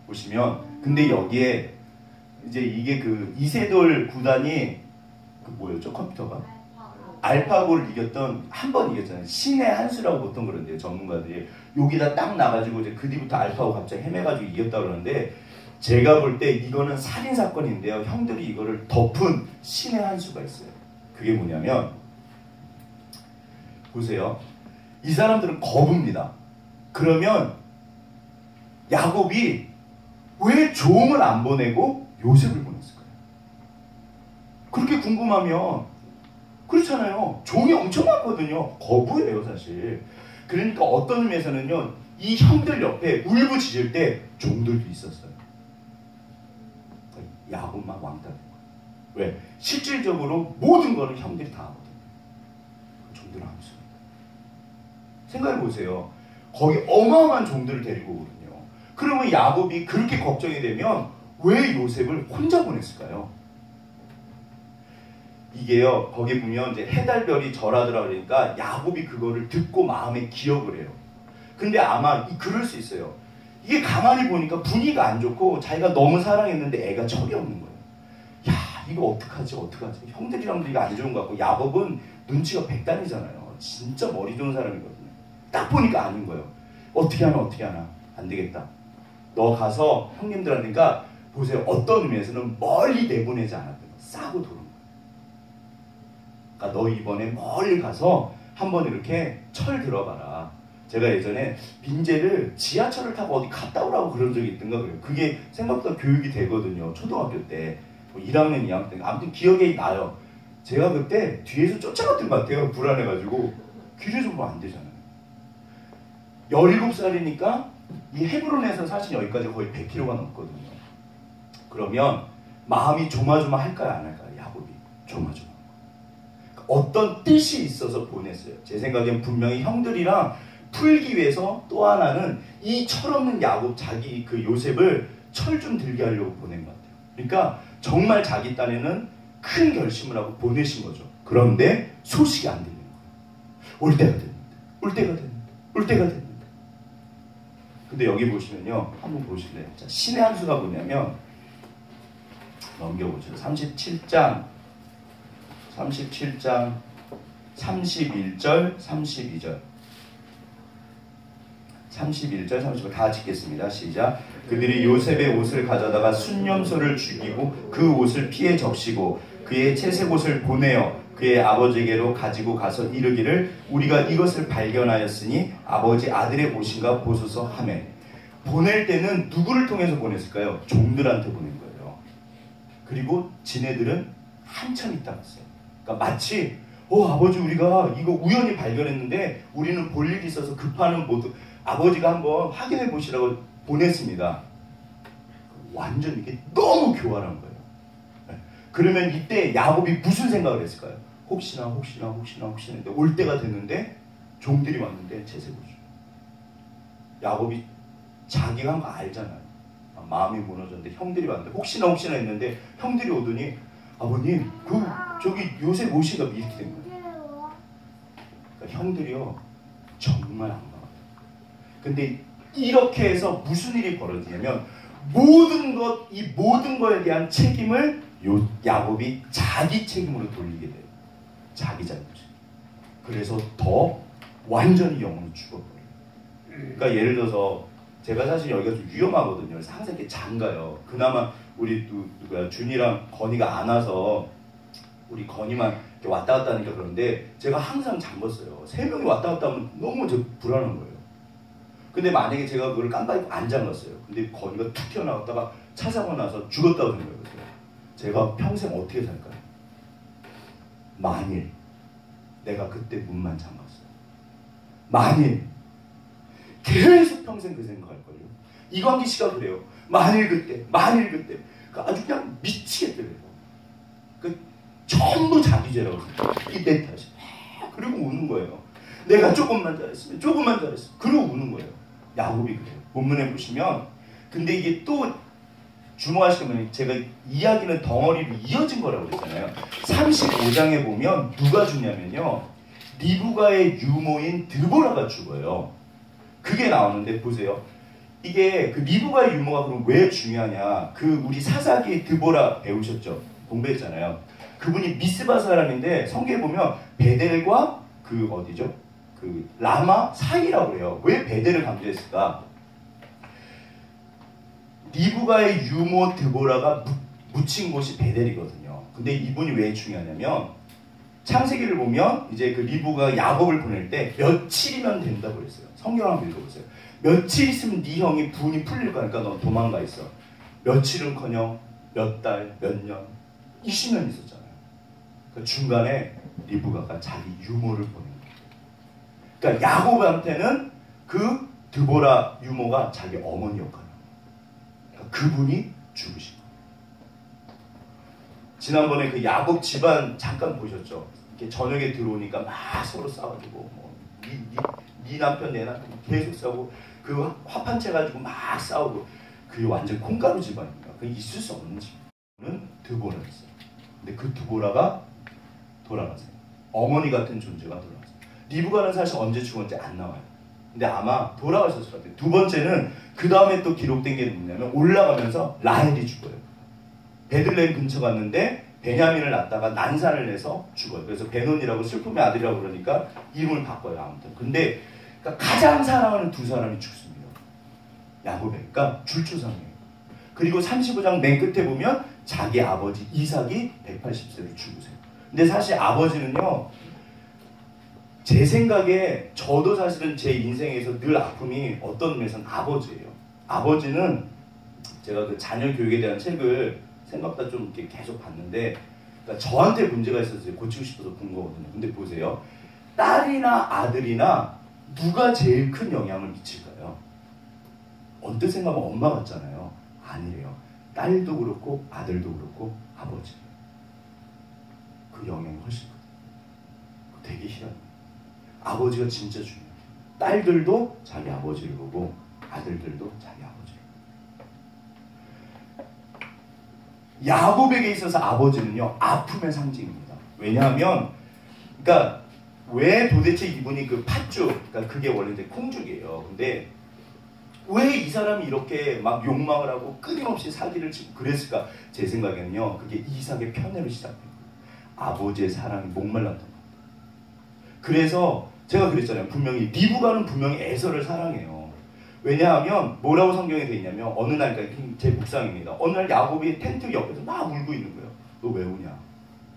보시면 근데 여기에 이제 이게 그 이세돌 구단이 그 뭐였죠? 컴퓨터가? 알파고를 이겼던 한 번 이겼잖아요. 신의 한 수라고 보통 그런데요. 전문가들이. 여기다 딱 나가지고 이제 그 뒤부터 알파고 갑자기 헤매가지고 이겼다 그러는데 제가 볼 때 이거는 살인사건인데요. 형들이 이거를 덮은 신의 한 수가 있어요. 그게 뭐냐면 보세요. 이 사람들은 거부입니다. 그러면 야곱이 왜 종을 안 보내고 요셉을 보냈을까요? 그렇게 궁금하면 그렇잖아요. 종이 엄청 많거든요. 거부예요 사실. 그러니까 어떤 의미에서는요. 이 형들 옆에 울부짖을 때 종들도 있었어요. 야곱만 왕따 된 거예요. 왜? 실질적으로 모든 거는 형들이 다 하거든요. 종들은 아무것도 생각해보세요. 거기 어마어마한 종들을 데리고 오거든요. 그러면 야곱이 그렇게 걱정이 되면 왜 요셉을 혼자 보냈을까요? 이게요, 거기 보면 이제 해달별이 절하더라 그러니까 야곱이 그거를 듣고 마음에 기억을 해요. 근데 아마 그럴 수 있어요. 이게 가만히 보니까 분위기가 안 좋고 자기가 너무 사랑했는데 애가 철이 없는 거예요. 야, 이거 어떡하지? 형들이랑도 이거 안 좋은 것 같고 야곱은 눈치가 백단이잖아요. 진짜 머리 좋은 사람이거든요. 딱 보니까 아닌 거예요. 어떻게 하나 안 되겠다. 너 가서 형님들한테니까 보세요. 어떤 의미에서는 멀리 내보내지 않았던 거예요. 싸고 도는 거예요. 그러니까 너 이번에 멀리 가서 한번 이렇게 철 들어봐라. 제가 예전에 민재를 지하철을 타고 어디 갔다 오라고 그런 적이 있던가 그래요. 그게 생각보다 교육이 되거든요. 초등학교 때. 뭐 1학년, 2학년 때. 아무튼 기억에 나요. 제가 그때 뒤에서 쫓아갔던 것 같아요. 불안해가지고. 길에서 보면 안 되잖아요. 17살이니까 이 헤브론에서 사실 여기까지 거의 100km가 넘거든요. 그러면 마음이 조마조마할까요? 안 할까요? 야곱이 조마조마. 어떤 뜻이 있어서 보냈어요. 제 생각엔 분명히 형들이랑 풀기 위해서 또 하나는 이 철없는 야곱 자기 그 요셉을 철 좀 들게 하려고 보낸 것 같아요. 그러니까 정말 자기 딴에는 큰 결심을 하고 보내신 거죠. 그런데 소식이 안 들리는 거예요. 올 때가 됐는데. 근데 여기 보시면요. 한번 보실래요? 자, 신의 한 수가 뭐냐면 넘겨보죠. 37장 31절 32절 31절 다 짓겠습니다. 시작. 그들이 요셉의 옷을 가져다가 순념소를 죽이고 그 옷을 피에 적시고 그의 채색 옷을 보내어 그의 아버지에게로 가지고 가서 이르기를 우리가 이것을 발견하였으니 아버지 아들의 옷인가 보소서 하매. 보낼 때는 누구를 통해서 보냈을까요? 종들한테 보낸 거예요. 그리고 지네들은 한참 있다 갔어요. 그러니까 마치 아버지 우리가 이거 우연히 발견했는데 우리는 볼 일이 있어서 급하는 모두 아버지가 한번 확인해 보시라고 보냈습니다. 완전 이게 너무 교활한 거예요. 그러면 이때 야곱이 무슨 생각을 했을까요? 혹시나 했는데 올 때가 됐는데 종들이 왔는데 채색옷을. 야곱이 자기가 한 거 알잖아요. 마음이 무너졌는데 형들이 왔는데 혹시나 했는데 형들이 오더니 아버님 저기 요셉 옷이가 이렇게 된 거예요. 그러니까 형들이요 정말 안 나와요. 근데 이렇게 해서 무슨 일이 벌어지냐면 이 모든 거에 대한 책임을 야곱이 자기 책임으로 돌리게 돼요. 자기 잘못. 그래서 더 완전히 영혼이 죽어버려요. 그러니까 예를 들어서 제가 사실 여기가 좀 위험하거든요. 그래서 항상 이렇게 장가요. 그나마 우리 누구야 준이랑 건이가 안 와서 우리 건이만 이렇게 왔다 갔다 하니까 그런데 제가 항상 잠궜어요. 3명이 왔다 갔다 하면 너무 불안한 거예요. 근데 만약에 제가 그걸 깜빡이고 안 잠갔어요. 근데 건이가 툭 튀어나왔다가 차 사고 나서 죽었다고 생각했어요. 제가 평생 어떻게 살까요? 만일 내가 그때 문만 잠갔어요. 만일 계속 평생 그 생각할걸요. 이광기 씨가 그래요. 만일 그때 아주 그냥 미치겠더래요. 전부 자기 죄라고 내 탓이. 그리고 우는 거예요. 내가 조금만 잘했으면 그리고 우는 거예요. 야곱이 그래요. 본문에 보시면 근데 이게 또 주목하시면 제가 이야기는 덩어리로 이어진 거라고 그랬잖아요. 35장에 보면 누가 죽냐면요. 리브가의 유모인 드보라가 죽어요. 그게 나오는데 보세요. 이게 그 리브가의 유모가 그럼 왜 중요하냐. 그 우리 사사기 드보라 배우셨죠? 공부했잖아요. 그분이 미스바 사람인데 성경에 보면 베델과 그 어디죠? 그 라마 사이라고 그래요. 왜 베델을 강조했을까? 리브가의 유모 드보라가 묻힌 곳이 베델이거든요. 근데 이분이 왜 중요하냐면 창세기를 보면 이제 그 리브가 야곱을 보낼 때 며칠이면 된다고 그랬어요. 성경 한번 읽어보세요. 며칠 있으면 네 형이 분이 풀릴 거니까 너 도망가 있어. 며칠은커녕 몇 달, 몇 년, 20년 있었잖아요. 그 중간에 리브가가 자기 유모를 보낸 거예요. 그러니까 야곱한테는 그 드보라 유모가 자기 어머니 역할이에요. 그분이 죽으신 거예요. 지난번에 그 야곱 집안 잠깐 보셨죠? 이렇게 저녁에 들어오니까 막 서로 싸워주고 네 남편 내 남편 계속 싸우고 그 화판채 가지고 막 싸우고 그게 완전 콩가루 집안입니다. 그게 있을 수 없는 집안은 드보라였어요. 근데 그 드보라가 돌아가세요. 어머니 같은 존재가 돌아가세요. 리브가는 사실 언제 죽었는지 안 나와요. 근데 아마 돌아가셨을 것 같아요. 두 번째는 그 다음에 또 기록된 게 뭐냐면 올라가면서 라헬이 죽어요. 베들레헴 근처 갔는데 베냐민을 낳다가 난산을 내서 죽어요. 그래서 베논이라고 슬픔의 아들이라고 그러니까 이름을 바꿔요. 아무튼. 근데 그러니까 가장 사랑하는 두 사람이 죽습니다. 야곱이니까 줄초상이에요. 그리고 35장 맨 끝에 보면 자기 아버지 이삭이 180세로 죽으세요. 근데 사실 아버지는요. 제 생각에 저도 사실은 제 인생에서 늘 아픔이 어떤 면에서는 아버지예요. 아버지는 제가 그 자녀 교육에 대한 책을 생각보다 좀 이렇게 계속 봤는데 그러니까 저한테 문제가 있어서 고치고 싶어서 본 거거든요. 근데 보세요. 딸이나 아들이나 누가 제일 큰 영향을 미칠까요? 언뜻 생각하면 엄마 같잖아요. 아니래요. 딸도 그렇고 아들도 그렇고 아버지. 그 영향이 훨씬 커요. 되게 희한해요. 아버지가 진짜 중요해요. 딸들도 자기 아버지를 보고 아들들도 자기 아버지를 보고. 야곱에게 있어서 아버지는요 아픔의 상징입니다. 왜냐하면 그러니까 왜 도대체 이분이 그 팥죽 그러니까 그게 원래 이제 콩죽이에요. 근데 왜 이 사람이 이렇게 막 욕망을 하고 끊임없이 사기를 치고 그랬을까? 제 생각에는요 그게 이삭의 편애로 시작된 거예요. 아버지의 사랑이 목말랐던 거예요. 그래서 제가 그랬잖아요. 분명히 리브가는 분명히 에서를 사랑해요. 왜냐하면 뭐라고 성경에 돼 있냐면 어느 날 그러니까 제 묵상입니다. 어느 날 야곱이 텐트 옆에서 막 울고 있는 거예요. 너 왜 우냐?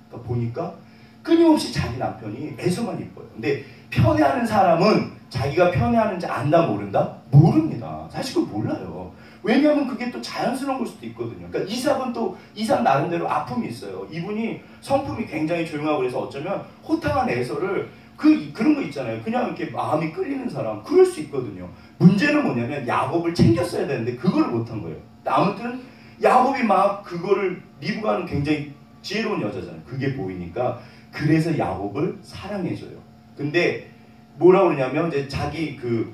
그러니까 보니까 끊임없이 자기 남편이 에서만 이뻐요. 근데 편애하는 사람은 자기가 편애하는지 안다 모른다? 모릅니다. 사실 그걸 몰라요. 왜냐하면 그게 또 자연스러운 걸 수도 있거든요. 그러니까 이삭은 또 이삭 나름대로 아픔이 있어요. 이분이 성품이 굉장히 조용하고 그래서 어쩌면 호탕한 에서를 그런 거 있잖아요. 그냥 이렇게 마음이 끌리는 사람 그럴 수 있거든요. 문제는 뭐냐면 야곱을 챙겼어야 되는데 그걸 못한 거예요. 아무튼 야곱이 막 그거를 리브가는 굉장히 지혜로운 여자잖아요. 그게 보이니까 그래서 야곱을 사랑해줘요. 근데 뭐라고 그러냐면 이제 자기 그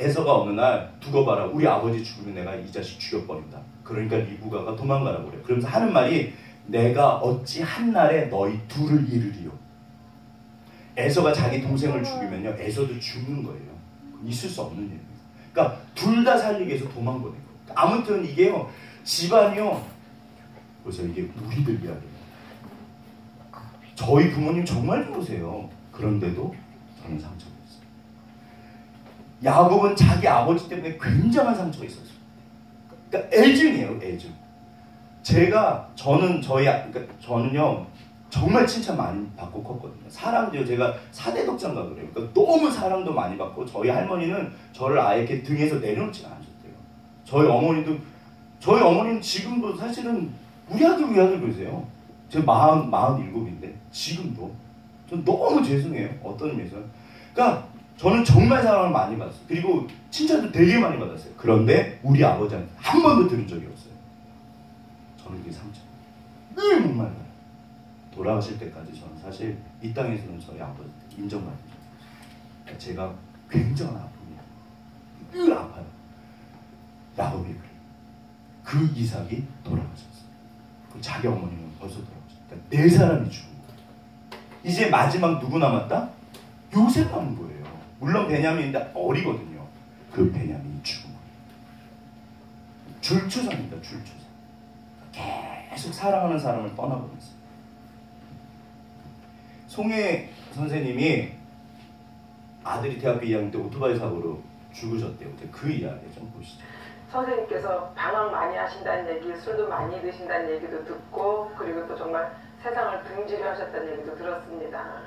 에서가 어느 날 두고 봐라. 우리 아버지 죽으면 내가 이 자식 죽여버린다. 그러니까 리브가가 도망가라고 그래요. 그러면서 하는 말이 내가 어찌 한날에 너희 둘을 이르리요. 에서가 자기 동생을 죽이면요. 에서도 죽는 거예요. 있을 수 없는 일입니다. 그러니까 둘 다 살리기 위해서 도망보낸 거예요. 아무튼 이게요. 집안이요. 보세요. 이게 우리들 이야기예요. 저희 부모님 정말 좋으세요. 그런데도 저는 상처가 있어요. 야곱은 자기 아버지 때문에 굉장한 상처가 있었어요. 그러니까 애증이에요. 애증. 저는요. 정말 칭찬 많이 받고 컸거든요. 사람도요, 제가 사대독장가 그래요. 그러니까 너무 사랑도 많이 받고, 저희 할머니는 저를 아예 이렇게 등에서 내려놓지 않으셨대요. 저희 어머니는 지금도 사실은 우리 아들 그러세요. 제가 47인데, 지금도. 전 너무 죄송해요. 어떤 의미에서. 그러니까, 저는 정말 사랑을 많이 받았어요. 그리고 칭찬도 되게 많이 받았어요. 그런데 우리 아버지한테 한 번도 들은 적이 없어요. 저는 그게 상처. 늘 목말라요. 돌아가실 때까지 저는 사실 이 땅에서는 저희 아버지한테 인정받는 적이 없어요. 제가 굉장한 아픔이에요. 늘 아파요. 야곱이 그래요. 그 이삭이 돌아가셨어요. 자기 어머니는 벌써 돌아가셨어요. 그러니까 네 사람이 죽은 거예요. 이제 마지막 누구 남았다? 요셉 남은 거예요. 물론 베냐민인데 어리거든요. 그 베냐민이 죽은 거예요. 줄초상입니다. 줄초상. 계속 사랑하는 사람을 떠나보냈어요. 송혜 선생님이 아들이 대학교 2학년 때 오토바이 사고로 죽으셨대요. 그 이야기 좀 보시죠. 선생님께서 방황 많이 하신다는 얘기, 술도 많이 드신다는 얘기도 듣고, 그리고 또 정말 세상을 등지려 하셨다는 얘기도 들었습니다.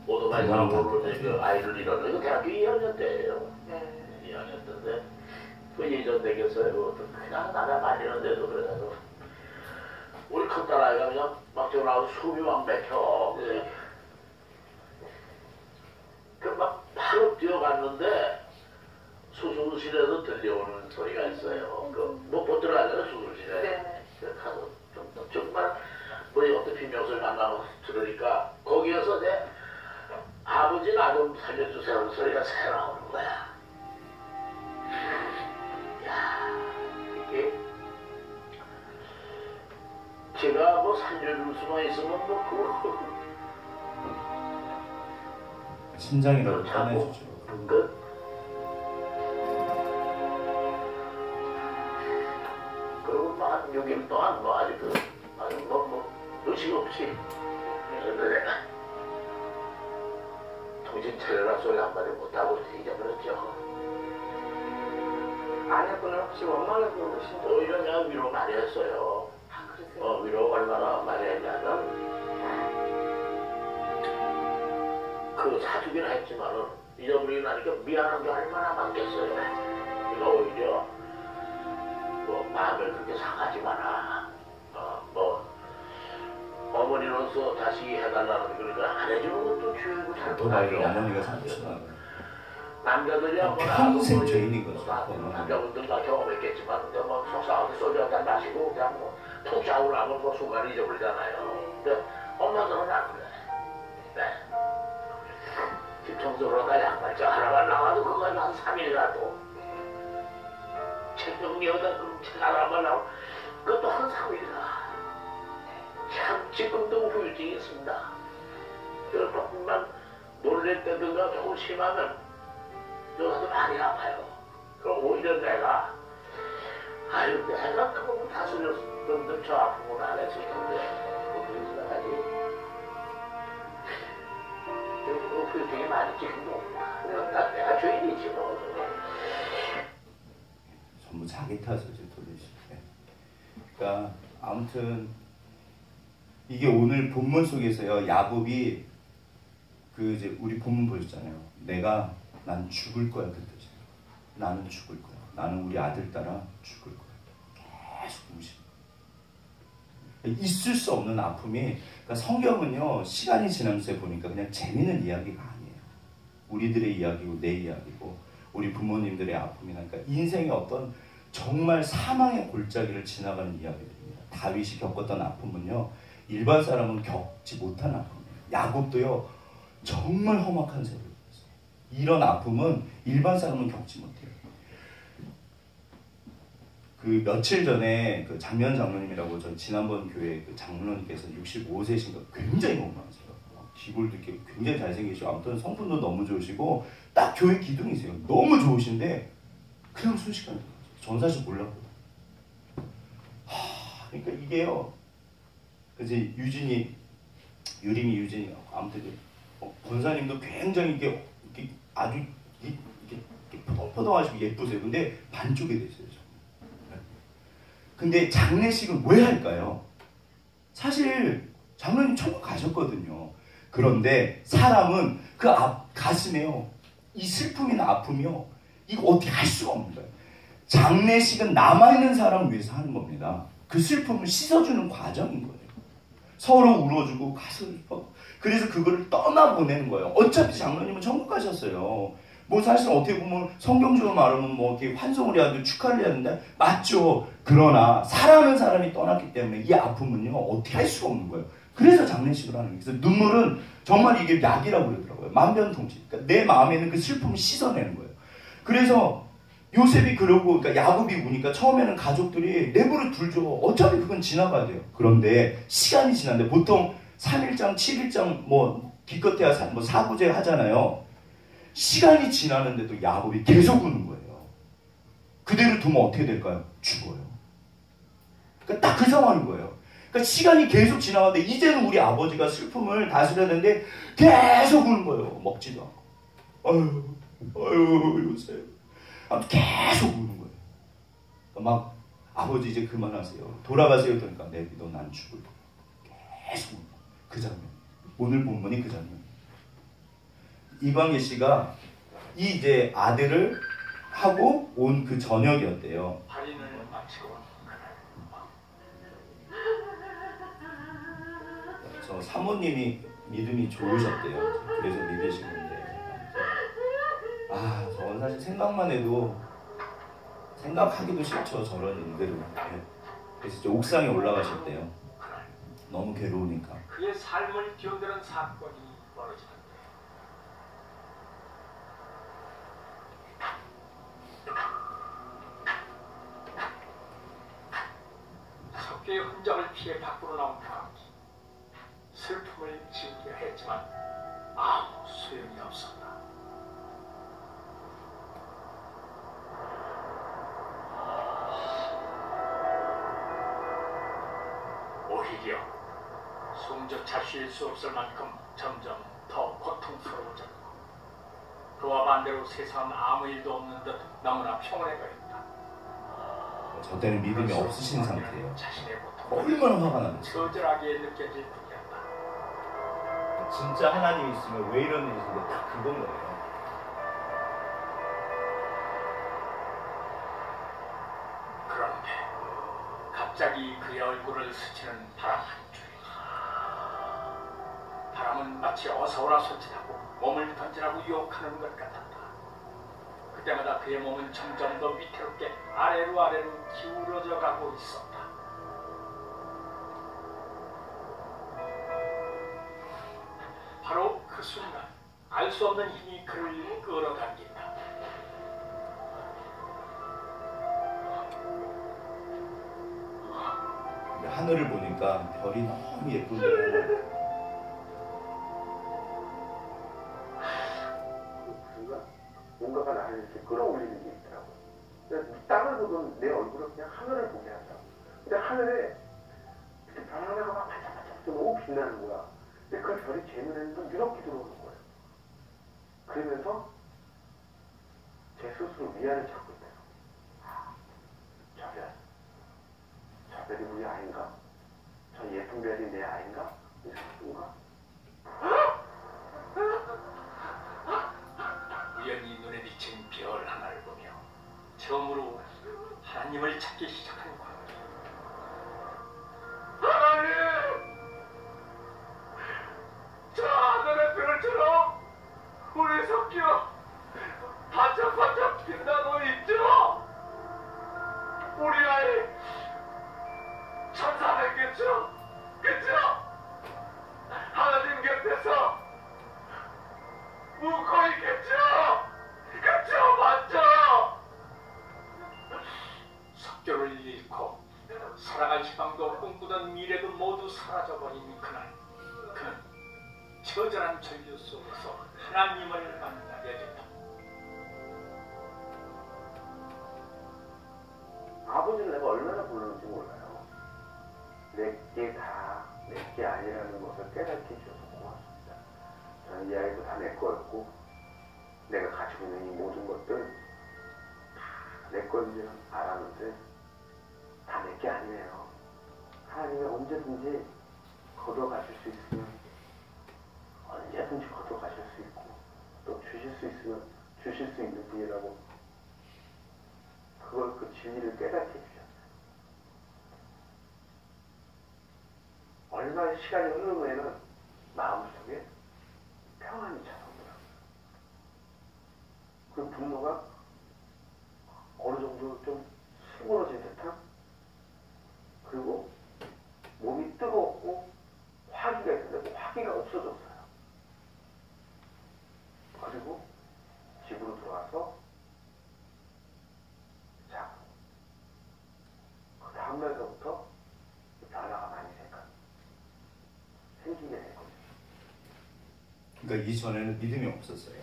오토바이 사고로 그 아이를 잃었는데 이거 대학교 2학년 때예요. 네. 2학년 때인데 그 예전 되겠어요. 그냥 나가 말리는데도 그래서 우리 큰딸아이가 그냥 막 전화하고 숨이 막 막혀. 막 바로 뛰어갔는데 수술실에서 들려오는 소리가 있어요. 못 들어가잖아요, 수술실에. 네. 가서 정말 뭐 어떤 비명소리 만나고 들으니까 거기에서 내 아버지 나 좀 살려주세요 하는 소리가 새 나오는 거야. 야, 이게 제가 뭐 살려줄 수만 있으면 뭐 그거 심장이라도 꺼내주죠. 그리고 뭐 한 6일 동안 뭐 아주 의식 없이 정신 차려라 소리 한마디 못하고 잊어버렸죠. 아내분을 혹시 원망해 보신 적? 오히려 내가 위로 많이 했어요. 아, 그러세요? 위로 얼마나 많이 했냐면 그 사주기는 했지만은 잊어버리고 나니까 미안한 게 얼마나 많겠어요. 그러니까 오히려 뭐 마음을 그렇게 상하지 마라. 뭐 어머니로서 다시 해달라는 그러니까 안 해주는 것도 죄고 오토바이를 어머니가 사주시나요? 남자들이야 뭐 평생 죄인인 거죠. 남자분들 다 경험했겠지만 뭐 속상하게 소주 한잔 마시고 그냥 뭐푹 자고 나면 뭐 순간 잊어버리잖아요. 근데 엄마들은 안 그래. 네. 집 청소를 하다 양말장 하나만 나와도 그거 한 3일 가도 책 정리하다 책 하나만 나오면 그것도 한 3일 가. 참 지금도 후유증이 있습니다. 그래서 조금만 놀랄 때든가 조금 심하면 저도 많이 아파요. 그럼 오히려 내가 그거 다스렸던데 저 아픔은 안 했을 텐데 어떻게 생각하지? 그 후유증이 많이 지금도 내가 죄인이지 뭐. 전부 자기 탓을 돌리시네. 그러니까 아무튼 이게 오늘 본문 속에서요. 야곱이 그 이제 우리 본문 보셨잖아요. 난 죽을 거야 그 뜻이에요. 나는 죽을 거야. 나는 우리 아들 따라 죽을 거야. 계속 무시. 있을 수 없는 아픔이. 그러니까 성경은요. 시간이 지나면서 보니까 그냥 재미있는 이야기가 아니에요. 우리들의 이야기고 내 이야기고 우리 부모님들의 아픔이나 그러니까 인생의 어떤 정말 사망의 골짜기를 지나가는 이야기들입니다. 다윗이 겪었던 아픔은요. 일반 사람은 겪지 못한 아픔이에요. 야곱도요. 정말 험악한 세월을 겪었어요. 이런 아픔은 일반 사람은 겪지 못해요. 그 며칠 전에 그 장면 장로님이라고 저 지난번 교회 그 장로님께서 65세신가 굉장히 건강하세요. 기골도 이렇게 굉장히 잘생기시고 아무튼 성품도 너무 좋으시고 딱 교회 기둥이세요. 너무 좋으신데 그냥 순식간에 전 사실 몰랐거든요. 그러니까 이게요. 그래서 유진이 아무튼 권사님도 굉장히 이렇게 아주 이렇게 포동포동하시고 예쁘세요. 근데 반쪽이 됐어요. 근데 장례식을 왜 할까요? 사실 장로님 천국 가셨거든요. 그런데 사람은 그 가슴에요. 이 슬픔이나 아픔이요. 이거 어떻게 할 수가 없는 거예요. 장례식은 남아있는 사람을 위해서 하는 겁니다. 그 슬픔을 씻어주는 과정인 거예요. 서로 울어주고 가슴을 그래서 그거를 떠나보내는 거예요. 어차피 장로님은 천국 가셨어요. 뭐 사실 어떻게 보면 성경적으로 말하면 뭐 이렇게 환송을 해야 되고 축하를 해야 되는데 맞죠. 그러나 사랑하는 사람이 떠났기 때문에 이 아픔은요 어떻게 할 수가 없는 거예요. 그래서 장례식을 하는 거예요. 그래서 눈물은 정말 이게 약이라고 그러더라고요. 만병통치. 그러니까 내 마음에 있는 그 슬픔을 씻어내는 거예요. 그래서 요셉이 그러고 그러니까 야곱이 우니까 처음에는 가족들이 내버려 둘죠. 어차피 그건 지나가야 돼요. 그런데 시간이 지났는데 보통 3일장, 7일장 뭐 기껏해야 뭐 사구제 하잖아요. 시간이 지나는데도 야곱이 계속 우는 거예요. 그대로 두면 어떻게 될까요? 죽어요. 그러니까 딱 그 상황인 거예요. 그러니까 시간이 계속 지나가는데 이제는 우리 아버지가 슬픔을 다스려야 되는데 계속 우는 거예요. 먹지도 않고. 아유 요새 계속 우는 거예요. 그러니까 막 아버지 이제 그만하세요. 돌아가세요. 그러니까 내 믿어 난 죽을 거예요. 계속 우는 거예요. 그 장면. 오늘 본문이 그 장면. 이광희 씨가 이 이제 아들을 하고 온 그 저녁이었대요. 할인을 마치고 저 사모님이 믿음이 좋으셨대요. 그래서 믿으시는데 저건 사실 생각만 해도 생각하기도 싫죠. 저런 일들을. 그래서 이제 옥상에 올라가셨대요. 너무 괴로우니까. 그의 삶을 뒤흔드는 사건이 벌어지는데 석계의 흔적을 피해 밖으로 나온 바람이 슬픔을 지우려 했지만 아무 소용이 없었다. 오히려 숨조차 쉴 수 없을 만큼 점점 더 고통스러워졌고 그와 반대로 세상은 아무 일도 없는 듯 너무나 평온해 보였다. 저 때는 믿음이 없으신 상태예요. 자신의 고통을 얼마나 화가 나는지. 처절하게 느껴질 뿐이었다. 진짜 하나님이 있으면 왜 이런 일이 있는데 딱 그건 거예요. 그런데 갑자기 그의 얼굴을 스치는 바람 한 줄. 바람은 마치 어서오라 소치하고 몸을 던지라고 유혹하는 것 같았다. 그때마다 그의 몸은 점점 더 위태롭게 아래로 기울어져 가고 있었다. 바로 그 순간 알 수 없는 힘이 그를 끌어당긴다. 하늘을 보니까 별이 너무 예쁜 거예요. 뭔가가 나를 이렇게 끌어올리는 게 있더라고요. 땅을 보던 내 얼굴을 그냥 하늘을 보게 한다. 근데 하늘에 이렇게 별 하나가 막 반짝반짝 너무 빛나는 거야. 근데 그 별이 제 눈에는 좀 이렇게 들어오는 거예요. 그러면서 제 스스로 미안을 찾고 있대요. 저 별이 우리 아인가? 저 예쁜 별이 내 아인가? 이 생각인가? 우연히 눈에 비친 별 하나를 보며 처음으로 하나님을 찾기 시작한 광기. 하나님! 저 하늘의 별처럼 우리 석기가 반짝반짝 빛나고 있죠? 우리 아이 천사겠죠? 그죠? 하나님 곁에서 웃고 있겠죠? 그쵸? 맞죠? 석교를 잃고 살아갈 희망도 꿈꾸던 미래도 모두 사라져버린 그날 그는 처절한 전류 속에서 하나님을 만나게 됐다. 아버지는 내가 얼마나 불렀는지 몰라요. 내게 다 내게 아니라는 것을 깨닫게 해주셔서 고맙습니다. 저는 이 아이도 다 내 거였고 내가 가지고 있는 이 모든 것들 다 내 거인지는 알았는데 다 내 게 아니에요. 하나님이 언제든지 걷어가실 수 있으면 언제든지 걷어가실 수 있고 또 주실 수 있으면 주실 수 있는 분이라고 그걸 그 진리를 깨닫게 해주셨어요. 얼마나 시간이 흐른 후에는 마음속에 평안이 찾아오더라고요. 그 분노가 어느 정도 좀 수그러진 듯한, 그리고 몸이 뜨겁고 화기가 있는데 그 화기가 없어졌어요. 그리고 집으로 들어와서 자고, 그 다음날서부터 변화가 많이 생기게 된 거죠. 그러니까 이전에는 믿음이 없었어요.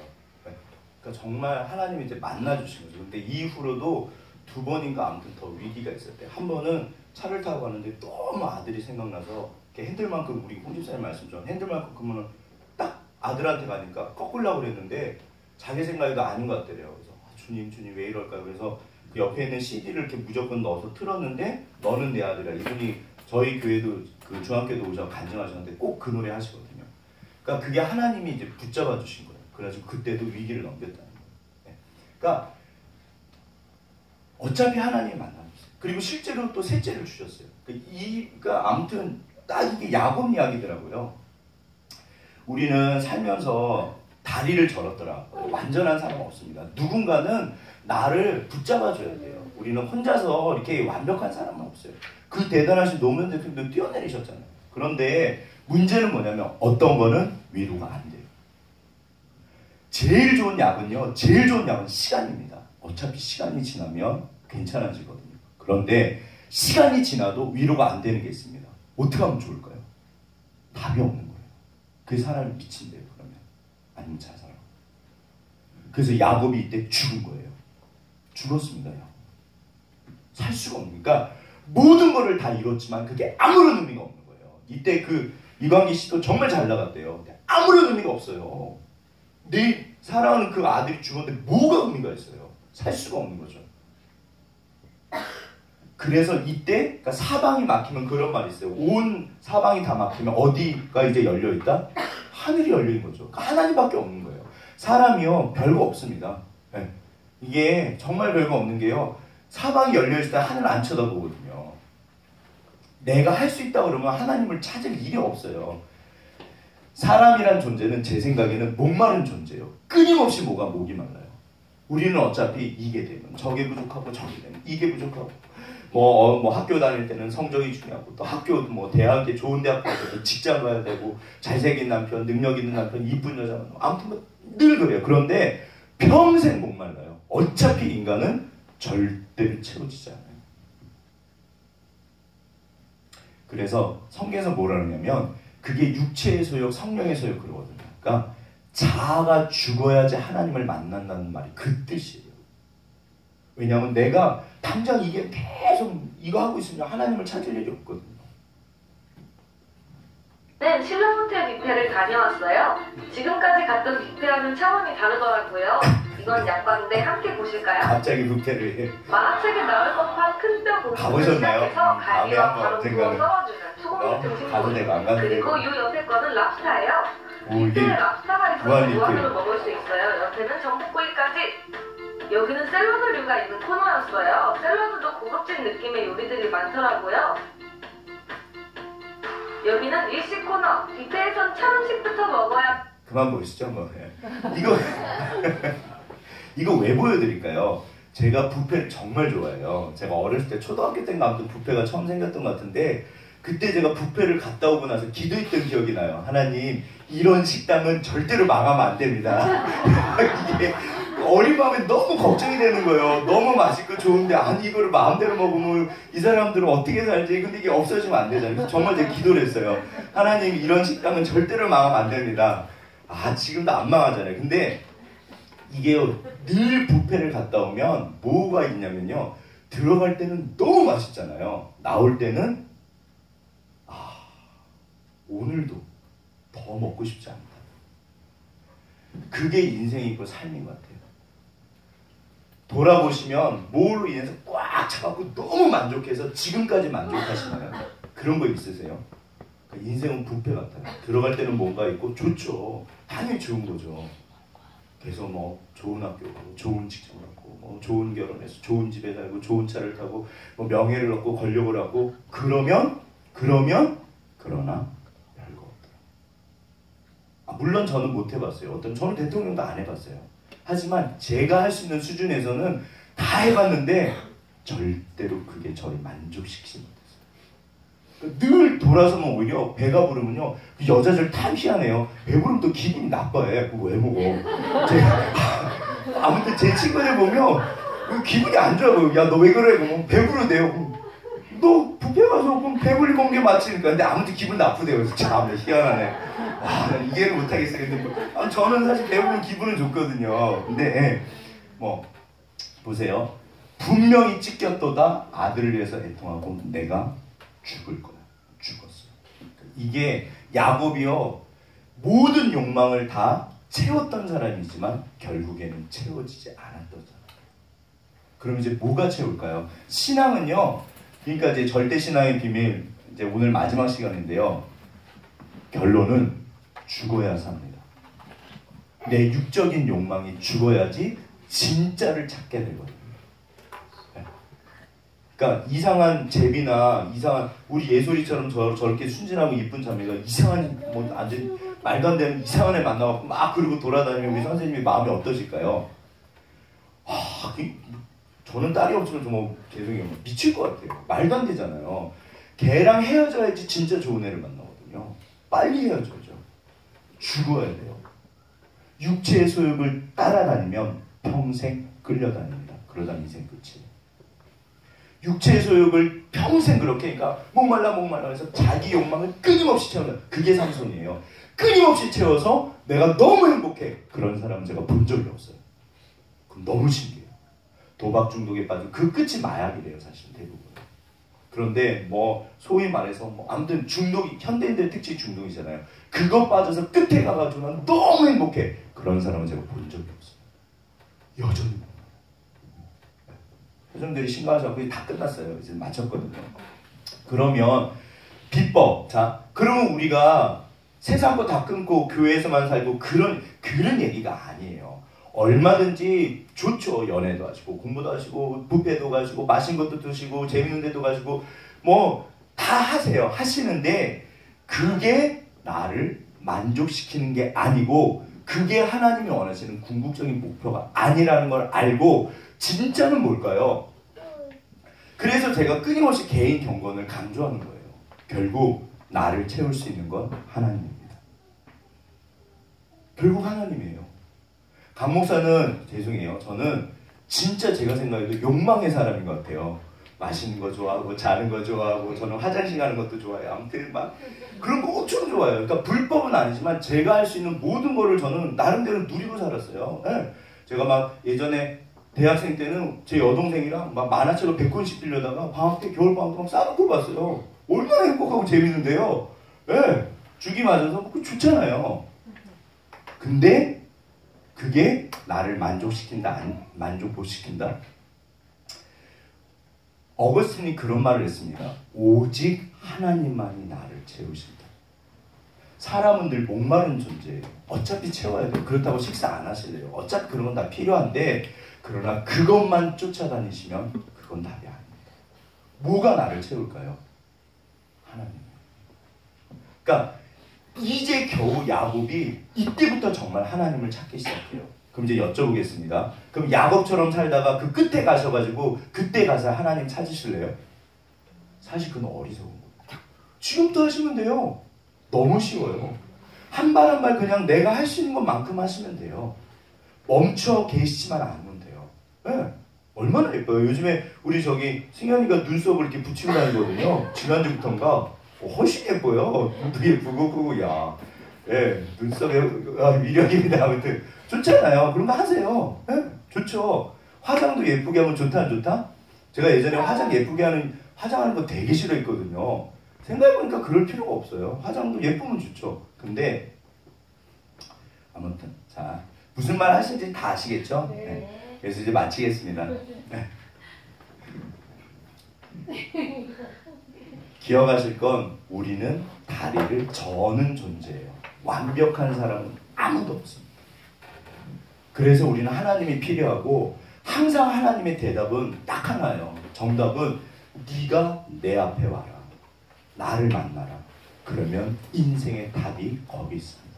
그러니까 정말 하나님이 이제 만나주신 거죠. 근데 이후로도 2번인가 아무튼 더 위기가 있었대요. 한 번은 차를 타고 가는데 너무 아들이 생각나서 핸들만큼, 우리 홍집사님 말씀처럼 핸들만큼 그러면 딱 아들한테 가니까 꺾으려고 그랬는데 자기 생각이 아닌 것 같더래요. 그래서 주님 왜 이럴까요? 그래서 그 옆에 있는 CD를 이렇게 무조건 넣어서 틀었는데 너는 내 아들이야. 이분이 저희 교회도 그 중학교도 오셔서 간증하셨는데 꼭 그 노래 하시거든요. 그러니까 그게 하나님이 이제 붙잡아 주신 거예요. 그래가지고 그때도 위기를 넘겼다는 거예요. 네. 그러니까 어차피 하나님이 만나셨어요. 그리고 실제로 또 셋째를 주셨어요. 그러니까 아무튼 딱 이게 야곱 이야기더라고요. 우리는 살면서 다리를 절었더라. 완전한 사람은 없습니다. 누군가는 나를 붙잡아줘야 돼요. 우리는 혼자서 이렇게 완벽한 사람은 없어요. 그 대단하신 노무현 대통령도 뛰어내리셨잖아요. 그런데 문제는 뭐냐면 어떤 거는 위로가 안 돼요. 제일 좋은 약은 시간입니다. 어차피 시간이 지나면 괜찮아지거든요. 그런데 시간이 지나도 위로가 안 되는 게 있습니다. 어떻게 하면 좋을까요? 답이 없는 거예요. 그게 사람이 미친대요. 그러면 아니면 자살. 그래서 야곱이 이때 죽은 거예요. 죽었습니다. 야곱. 살 수가 없으니까 모든 거를 다 이뤘지만 그게 아무런 의미가 없는 거예요. 이때 그 이광기 씨도 정말 잘 나갔대요. 아무런 의미가 없어요. 내 사랑하는 그 아들이 죽었는데 뭐가 의미가 있어요? 살 수가 없는 거죠. 그래서 이때 그러니까 사방이 막히면 그런 말이 있어요. 온 사방이 다 막히면 어디가 이제 열려있다? 하늘이 열린 거죠. 그러니까 하나님밖에 없는 거예요. 사람이요 별거 없습니다. 네. 이게 정말 별거 없는 게요. 사방이 열려있을 때 하늘 안 쳐다보거든요. 내가 할 수 있다 그러면 하나님을 찾을 일이 없어요. 사람이란 존재는 제 생각에는 목마른 존재예요. 끊임없이 목이 말라요. 우리는 어차피 이게 되면 저게 부족하고 저게 되면 이게 부족하고 뭐 학교 다닐 때는 성적이 중요하고 또 학교 뭐 대학에 좋은 대학 가야 되고 직장 가야 되고 잘생긴 남편, 능력 있는 남편, 이쁜 여자 아무튼 뭐 늘 그래요. 그런데 평생 목말라요. 어차피 인간은 절대로 채워지지 않아요. 그래서 성경에서 뭐라 그러냐면 그게 육체의 소욕, 성령의 소욕 그러거든요. 그러니까 자아가 죽어야지 하나님을 만난다는 말이 그 뜻이에요. 왜냐하면 내가 당장 이게 계속 이거 하고 있으면 하나님을 찾을 일이 없거든요. 네, 신라호텔 뷔페를 다녀왔어요. 지금까지 갔던 뷔페와는 차원이 다르더라고요. 이건 약과인데 함께 보실까요? 갑자기 뷔페를 만화책에 나올 법한 큰 뼈 고기부터 시작해서 갈비와 바로 구워 썰어주는 소고기 등심 그리고 이 옆에 거는 랍스타예요. 뷔페에 랍스타가 있어서 무한으로 먹을 수 있어요. 옆에는 전복구이까지. 여기는 샐러드류가 있는 코너였어요. 샐러드도 고급진 느낌의 요리들이 많더라고요. 여기는 일식 코너. 뷔페에선 찬 음식부터 먹어야. 그만 보시죠 뭐. 이거 왜 보여드릴까요? 제가 뷔페를 정말 좋아해요. 제가 어렸을 때 초등학교 때인가 아무튼 뷔페가 처음 생겼던 것 같은데 그때 제가 뷔페를 갔다 오고 나서 기도했던 기억이 나요. 하나님 이런 식당은 절대로 망하면 안 됩니다. 이게 어린 마음에 너무 걱정이 되는 거예요. 너무 맛있고 좋은데 아니 이거를 마음대로 먹으면 이 사람들은 어떻게 살지? 근데 이게 없어지면 안 되잖아요. 그래서 정말 제가 기도를 했어요. 하나님 이런 식당은 절대로 망하면 안 됩니다. 아 지금도 안 망하잖아요. 근데 이게요 늘 뷔페를 갔다 오면 뭐가 있냐면요 들어갈 때는 너무 맛있잖아요. 나올 때는 오늘도 더 먹고 싶지 않다. 그게 인생이고 삶인 것 같아요. 돌아보시면 뭘로 인해서 꽉 차갖고 너무 만족해서 지금까지 만족하시나요? 그런 거 있으세요? 그러니까 인생은 뷔페 같아요. 들어갈 때는 뭔가 있고 좋죠. 당연히 좋은 거죠. 그래서 뭐 좋은 학교 가고 좋은 직장 갖고 뭐 좋은 결혼해서 좋은 집에 살고 좋은 차를 타고 뭐 명예를 얻고 권력을 얻고 그러나 별거 없더라. 물론 저는 못 해봤어요. 저는 대통령도 안 해봤어요. 하지만 제가 할 수 있는 수준에서는 다 해봤는데 절대로 그게 저를 만족시키지 못했어요. 늘 돌아서면 오히려 배가 부르면요, 그 여자들 참 희한해요. 배부르면 또 기분이 나빠요. 그거 왜 먹어? 아무튼 제 친구들 보면 기분이 안 좋아요. 야, 너 왜 그래? 그러면 배부르대요. 너 뷔페 가서 그럼 배불리 먹는 게 맞지니까. 근데 아무튼 기분 나쁘대요. 그래서 참 희한하네. 와, 이해를 못하겠어요. 근데 저는 사실 배부른 기분은 좋거든요. 근데 뭐 보세요. 분명히 찢겼도다 아들을 위해서 애통하고 내가 죽을 거야. 죽었어요. 이게 야곱이요, 모든 욕망을 다 채웠던 사람이지만 결국에는 채워지지 않았던 사람. 그럼 이제 뭐가 채울까요? 신앙은요, 그러니까 이제 절대 신앙의 비밀, 이제 오늘 마지막 시간인데요. 결론은 죽어야 삽니다. 내 육적인 욕망이 죽어야지 진짜를 찾게 되거든요. 그러니까 이상한 제비나 이상한 우리 예솔이처럼 저렇게 순진하고 이쁜 자매가 이상한 뭐 아주 말도 안 되는 이상한 애 만나갖고 막 그러고 돌아다니면 우리 선생님이 마음이 어떠실까요? 저는 딸이 없으면 정말 죄송해요, 미칠 것 같아요. 말도 안 되잖아요. 걔랑 헤어져야지 진짜 좋은 애를 만나거든요. 빨리 헤어져야죠. 죽어야 돼요. 육체의 소욕을 따라다니면 평생 끌려다닙니다. 그러다 인생 끝이에요. 육체의 소욕을 평생 그렇게, 그러니까 목말라 해서 자기 욕망을 끊임없이 채우는, 그게 삼손이에요. 끊임없이 채워서 내가 너무 행복해. 그런 사람은 제가 본 적이 없어요. 그럼 너무 신기해요. 도박 중독에 빠지고 그 끝이 마약이래요, 사실 대부분. 그런데 뭐 소위 말해서 뭐 아무튼 중독이, 현대인들의 특징이 중독이잖아요. 그거 빠져서 끝에 가가지고 난 너무 행복해. 그런 사람은 제가 본 적이 없어요. 여전히. 회장들이 신고하셔서 그게 다 끝났어요. 이제 마쳤거든요. 그러면 비법. 자, 그러면 우리가 세상 거 다 끊고 교회에서만 살고 그런 얘기가 아니에요. 얼마든지 좋죠. 연애도 하시고 공부도 하시고 뷔페도 가시고 맛있는 것도 드시고 재밌는 데도 가시고 뭐 다 하세요. 하시는데 그게 나를 만족시키는 게 아니고 그게 하나님이 원하시는 궁극적인 목표가 아니라는 걸 알고 진짜는 뭘까요? 그래서 제가 끊임없이 개인 경건을 강조하는 거예요. 결국 나를 채울 수 있는 건 하나님입니다. 결국 하나님이에요. 강 목사는, 죄송해요, 저는 진짜 제가 생각해도 욕망의 사람인 것 같아요. 맛있는 거 좋아하고 자는 거 좋아하고 저는 화장실 가는 것도 좋아해요. 아무튼 막 그런 거 엄청 좋아해요. 그러니까 불법은 아니지만 제가 할 수 있는 모든 거를 저는 나름대로 누리고 살았어요. 네. 제가 막 예전에 대학생 때는 제 여동생이랑 막 만화책을 100권씩 빌려다가 방학 때, 겨울방학 때 막 싸놓고 봤어요. 얼마나 행복하고 재밌는데요. 네. 죽이 맞아서 그 좋잖아요. 근데 그게 나를 만족시킨다, 만족 못 시킨다? 어거스틴이 그런 말을 했습니다. 오직 하나님만이 나를 채우신다. 사람은 늘 목마른 존재예요. 어차피 채워야 돼요. 그렇다고 식사 안 하실래요. 어차피 그런 건 다 필요한데, 그러나 그것만 쫓아다니시면 그건 답이 아닙니다. 뭐가 나를 채울까요? 하나님. 그러니까 이제 겨우 야곱이 이때부터 정말 하나님을 찾기 시작해요. 그럼 이제 여쭤보겠습니다. 그럼 야곱처럼 살다가 그 끝에 가셔가지고 그때 가서 하나님 찾으실래요? 사실 그건 어리석은 거예요. 지금부터 하시면 돼요. 너무 쉬워요. 한 발 한 발 그냥 내가 할 수 있는 것만큼 하시면 돼요. 멈춰 계시지만 않으면 돼요. 네. 얼마나 예뻐요. 요즘에 우리 저기 승현이가 눈썹을 이렇게 붙이고 다니거든요. 지난주부터인가 훨씬 예뻐요. 눈도 예쁘고 크고, 야, 예, 눈썹에 위력입니다. 아무튼 좋잖아요. 그런 거 하세요. 예, 좋죠. 화장도 예쁘게 하면 좋다 안 좋다? 제가 예전에 화장 예쁘게 화장하는 거 되게 싫어했거든요. 생각해보니까 그럴 필요가 없어요. 화장도 예쁘면 좋죠. 근데 아무튼 자, 무슨 말 하시는지 다 아시겠죠? 네. 그래서 이제 마치겠습니다. 네. 기억하실 건 우리는 다리를 저는 존재예요. 완벽한 사람은 아무도 없습니다. 그래서 우리는 하나님이 필요하고 항상 하나님의 대답은 딱 하나예요. 정답은 네가 내 앞에 와라. 나를 만나라. 그러면 인생의 답이 거기 있습니다.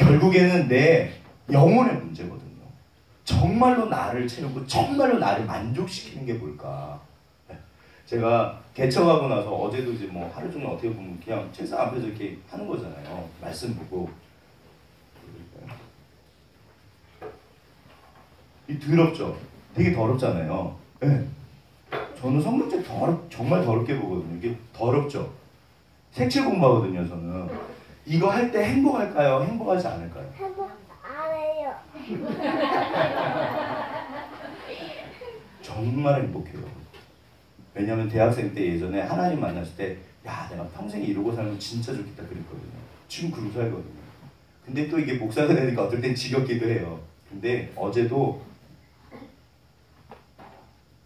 결국에는 내 영혼의 문제거든요. 정말로 나를 채우고 정말로 나를 만족시키는 게 뭘까? 제가 개척하고 나서 어제도 이제 뭐 하루 종일 어떻게 보면 그냥 책상 앞에서 이렇게 하는 거잖아요. 말씀 보고. 이 더럽죠? 되게 더럽잖아요. 네. 저는 성경책 정말 더럽게 보거든요. 이게 더럽죠? 색칠 공부하거든요, 저는. 이거 할 때 행복할까요? 행복하지 않을까요? 행복 안 해요. 정말 행복해요. 왜냐면 대학생 때 예전에 하나님 만났을 때 야, 내가 평생 이러고 살면 진짜 좋겠다 그랬거든요. 지금 그러고 살거든요. 근데 또 이게 목사가 되니까 어떨 땐 지겹기도 해요. 근데 어제도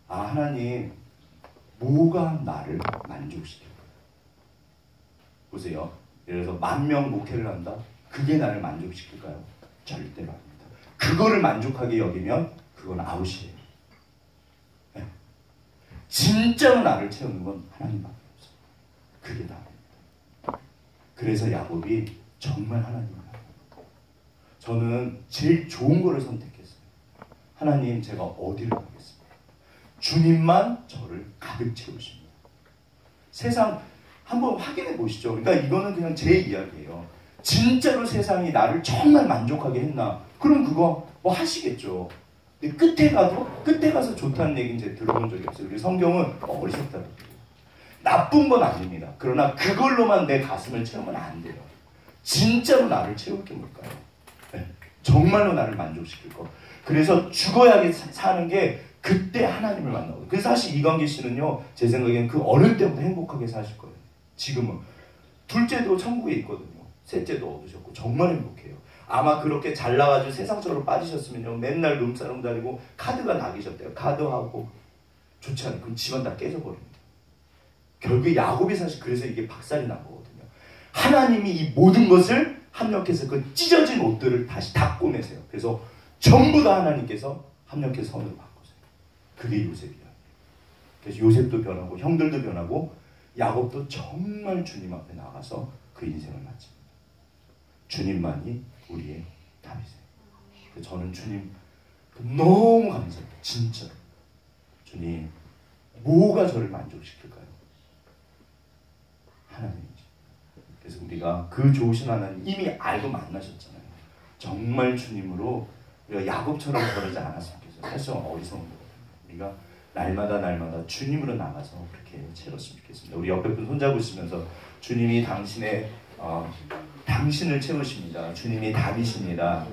하나님 뭐가 나를 만족시킬까요? 보세요. 예를 들어서 10,000명 목회를 한다? 그게 나를 만족시킬까요? 절대로 아닙니다. 그거를 만족하게 여기면 그건 아웃이에요. 네. 진짜로 나를 채우는 건 하나님밖에 없어요. 그게 다입니다. 그래서 야곱이 정말 하나님을 저는 제일 좋은 거를 선택했어요. 하나님, 제가 어디를 가겠습니까? 주님만 저를 가득 채우십니다. 세상 한번 확인해 보시죠. 그러니까 이거는 그냥 제 이야기예요. 진짜로 세상이 나를 정말 만족하게 했나? 그럼 그거 뭐 하시겠죠. 근데 끝에 가서 좋다는 얘기는 제가 들어본 적이 없어요. 그래서 성경은 어리석다고 해요. 나쁜 건 아닙니다. 그러나 그걸로만 내 가슴을 채우면 안 돼요. 진짜로 나를 채울 게 뭘까요? 네. 정말로 나를 만족시킬 거. 그래서 죽어야 사는 게 그때 하나님을 만나고. 그래서 사실 이광기 씨는요, 제 생각에는 그 어릴 때부터 행복하게 사실 거예요. 지금은 둘째도 천국에 있거든요. 셋째도 얻으셨고 정말 행복해요. 아마 그렇게 잘 나가지고 세상적으로 빠지셨으면요, 맨날 룸사롱 다니고 카드가 낙이셨대요. 카드하고 좋지 않아요. 그럼 집안 다 깨져버립니다. 결국에 야곱이 사실 그래서 이게 박살이 난 거거든요. 하나님이 이 모든 것을 합력해서 그 찢어진 옷들을 다시 다 꼬매세요. 그래서 전부 다 하나님께서 합력해서 선으로 바꾸세요. 그게 요셉이야. 그래서 요셉도 변하고 형들도 변하고 야곱도 정말 주님 앞에 나가서 그 인생을 마칩니다. 주님만이 우리의 답이세요. 저는 주님 너무 감사해요. 진짜. 주님, 뭐가 저를 만족시킬까요? 하나님이죠. 그래서 우리가 그 좋으신 하나님 이미 알고 만나셨잖아요. 정말 주님으로 우리가 야곱처럼 그러지 않았으면 좋겠어요. 사실 어리석은 거거든요. 우리가 날마다 주님으로 나가서 그렇게 채웠으면 좋겠습니다. 우리 옆에 분 손잡으시면서 주님이 당신을 채우십니다. 주님이 답이십니다.